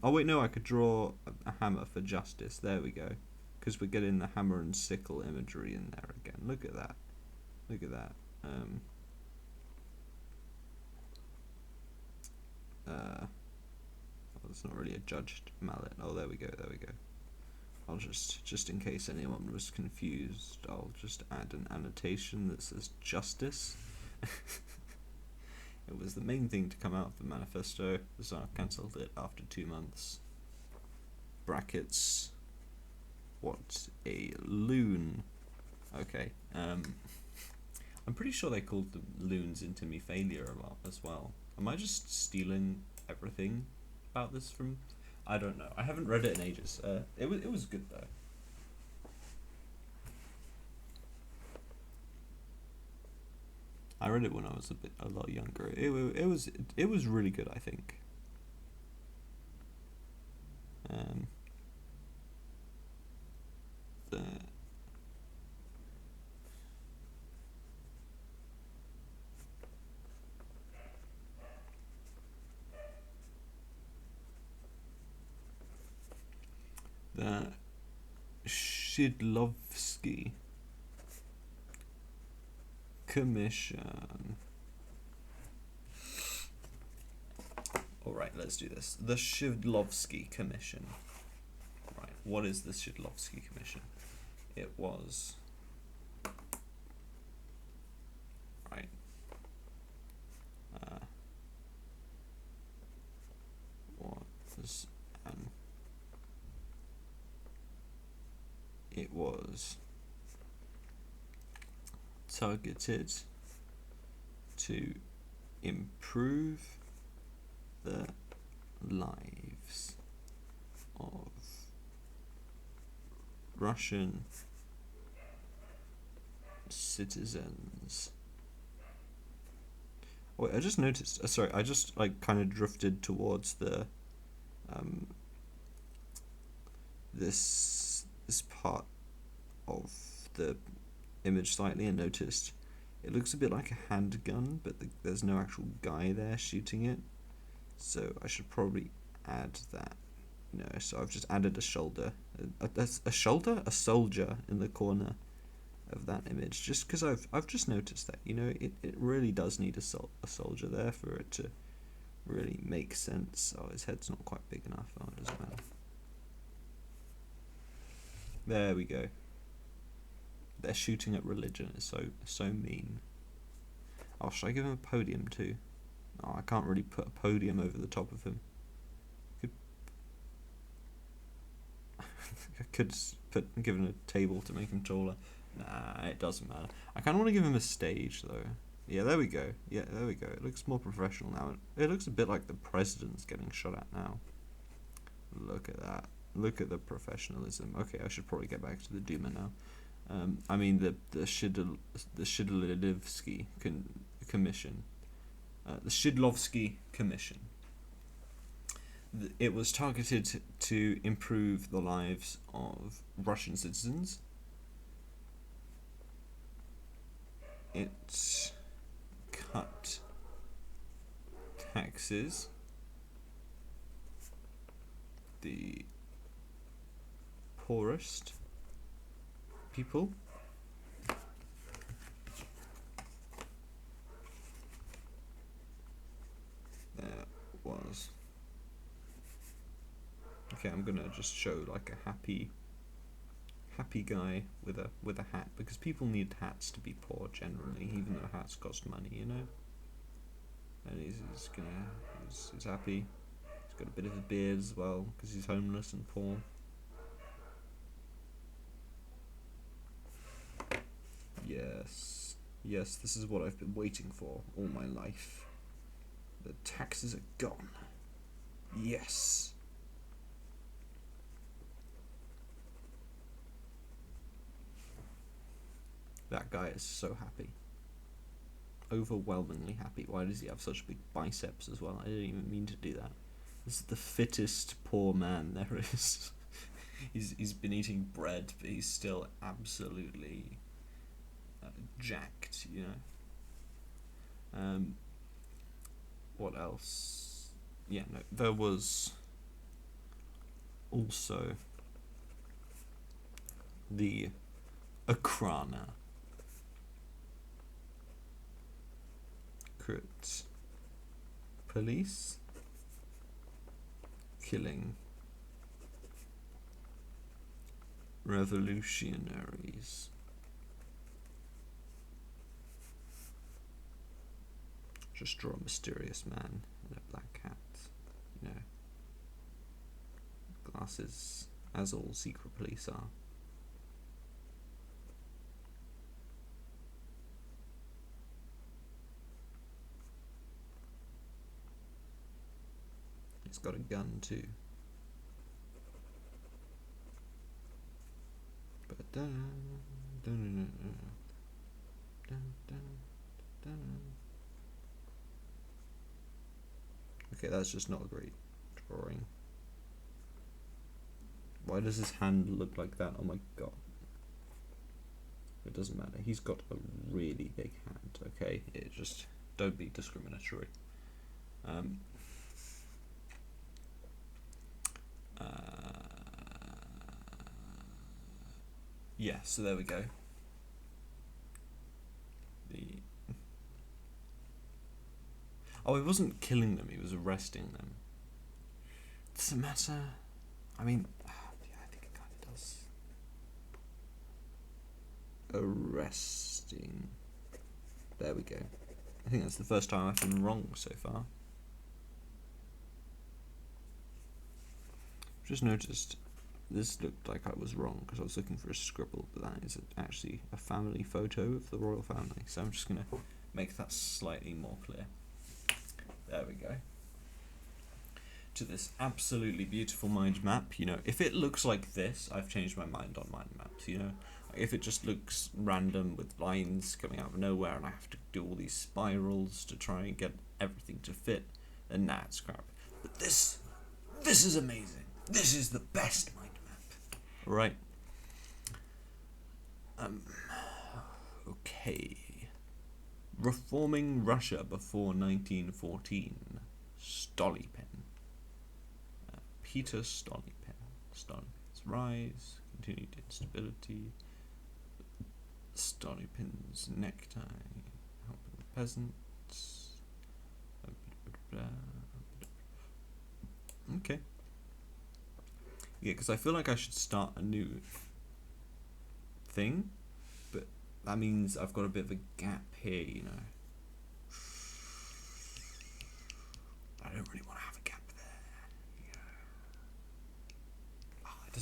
Oh wait, no, I could draw a hammer for justice. There we go. Because we're getting the hammer and sickle imagery in there again. Look at that. Look at that. Well, it's not really a judged mallet. Oh, there we go. There we go. I'll just in case anyone was confused, I'll just add an annotation that says justice. It was the main thing to come out of the manifesto. The Tsar cancelled it after 2 months. Brackets. What a loon. Okay. I'm pretty sure they called the loons into me failure a lot as well. Am I just stealing everything about this from? I don't know. I haven't read it in ages. It was good though. I read it when I was a lot younger. It was really good, I think. The Shidlovsky Commission. Alright, let's do this. The Shidlovsky Commission. Right, what is the Shidlovsky Commission? It was... Right. Was an... It was targeted to improve the lives of Russian citizens. Wait, I just noticed. Sorry, I just like kind of drifted towards the this part of the image slightly and noticed it looks a bit like a handgun, but there's no actual guy there shooting it. So I should probably add that. No, so I've just added a shoulder, a shoulder, a soldier in the corner of that image, just because I've just noticed that, you know, it really does need a soldier there for it to really make sense. Oh, his head's not quite big enough. Oh, it doesn't matter. There we go. They're shooting at religion. It's so mean. Oh, should I give him a podium too? Oh, I can't really put a podium over the top of him. I could give him a table to make him taller. Nah, it doesn't matter. I kind of want to give him a stage though. Yeah, there we go. Yeah, there we go. It looks more professional now. It looks a bit like the president's getting shot at now. Look at that. Look at the professionalism. Okay, I should probably get back to the Duma now. I mean the Shidlovsky Commission. The Shidlovsky Commission. It was targeted to improve the lives of Russian citizens. It cut taxes. The poorest people. There was. Okay, I'm gonna just show like a happy guy with a hat, because people need hats to be poor generally, even though hats cost money, you know. And he's happy. He's got a bit of a beard as well, because he's homeless and poor. Yes, yes, this is what I've been waiting for all my life. The taxes are gone. Yes. That guy is so happy. Overwhelmingly happy. Why does he have such big biceps as well? I didn't even mean to do that. This is the fittest poor man there is. He's been eating bread, but he's still absolutely jacked, you know. What else? Yeah, no, there was also the Akrana. Police killing revolutionaries. Just draw a mysterious man in a black hat, you know. Glasses, as all secret police are. He's got a gun too. Okay, that's just not a great drawing. Why does his hand look like that? Oh my god. It doesn't matter. He's got a really big hand, okay? It just, don't be discriminatory. Yeah, so there we go. Oh, he wasn't killing them, he was arresting them. Does it matter? I mean, yeah, I think it kind of does. Arresting. There we go. I think that's the first time I've been wrong so far. Just noticed this looked like I was wrong because I was looking for a scribble, but that is actually a family photo of the royal family. So I'm just going to make that slightly more clear. There we go. To this absolutely beautiful mind map. You know, if it looks like this, I've changed my mind on mind maps, you know. If it just looks random with lines coming out of nowhere and I have to do all these spirals to try and get everything to fit, then nah, it's crap. But this is amazing. This is the best mind map. Right. Okay. Reforming Russia before 1914. Stolypin. Peter Stolypin. Stolypin's rise, continued instability. Stolypin's necktie, helping the peasants. Okay. Yeah, because I feel like I should start a new thing, but that means I've got a bit of a gap here, you know. I don't really want to have a gap there. Yeah. Oh, it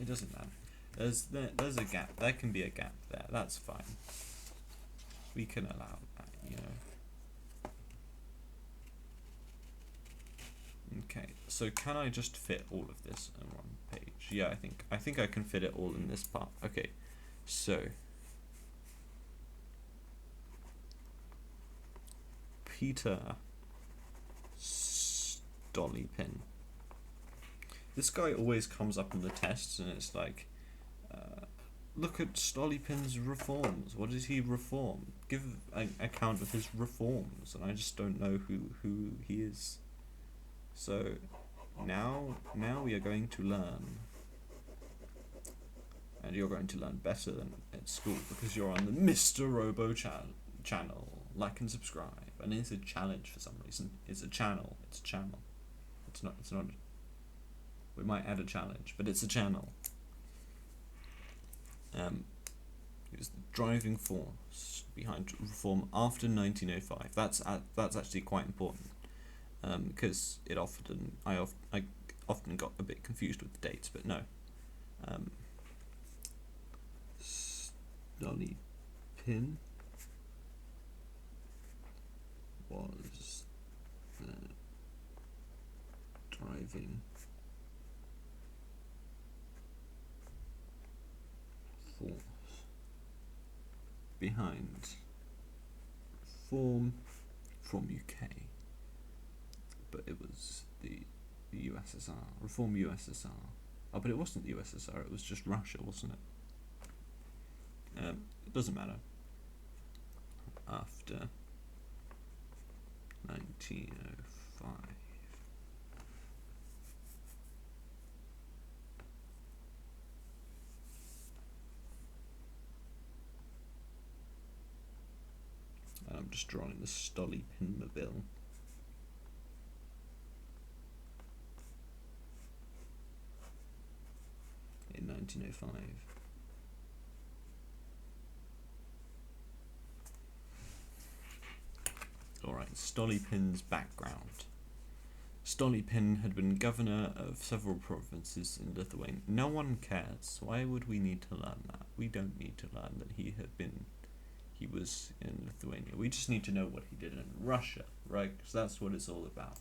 doesn't matter. There's a gap. There can be a gap there. That's fine. We can allow that, you know. Okay, so can I just fit all of this in one page? Yeah, I think I can fit it all in this part. Okay, so Peter Stolypin. This guy always comes up in the tests, and it's like, look at Stolypin's reforms. What did he reform? Give an account of his reforms, and I just don't know who he is. So now we are going to learn, and you're going to learn better than at school because you're on the Mr. Robo channel. Like and subscribe, and it's a challenge for some reason. It's a channel. It's a channel. It's not. We might add a challenge, but it's a channel. It was the driving force behind reform after 1905. That's actually quite important, because I often got a bit confused with the dates, but no. Stolypin was the driving force behind reform from UK, but it was the USSR, reform USSR. Oh, but it wasn't the USSR, it was just Russia, wasn't it? It doesn't matter. After 1905. And I'm just drawing the Stolypin mobile. In 1905. Alright, Stolypin's background. Stolypin had been governor of several provinces in Lithuania. No one cares. Why would we need to learn that? We don't need to learn that he was in Lithuania. We just need to know what he did in Russia, right? Because that's what it's all about.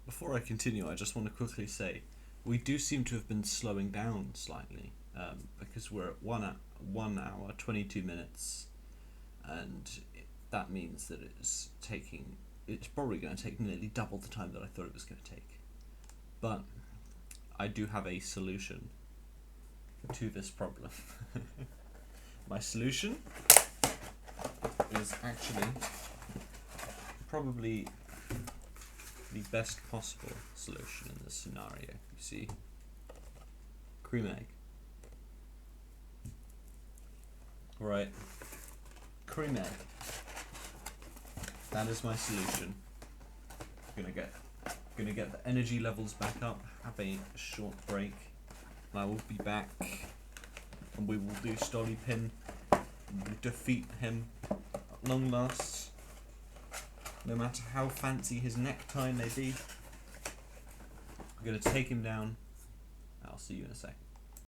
Before I continue, I just want to quickly say, we do seem to have been slowing down slightly, because we're at 1 hour, 22 minutes, and that means that it's probably going to take nearly double the time that I thought it was going to take. But I do have a solution to this problem. My solution is actually probably the best possible solution in this scenario. You see, cream egg. Alright, cream egg. That is my solution. Gonna get the energy levels back up, have a short break, and I will be back, and we will do Stolypin, we'll defeat him at long last, no matter how fancy his necktie may be. I'm gonna take him down. I'll see you in a second.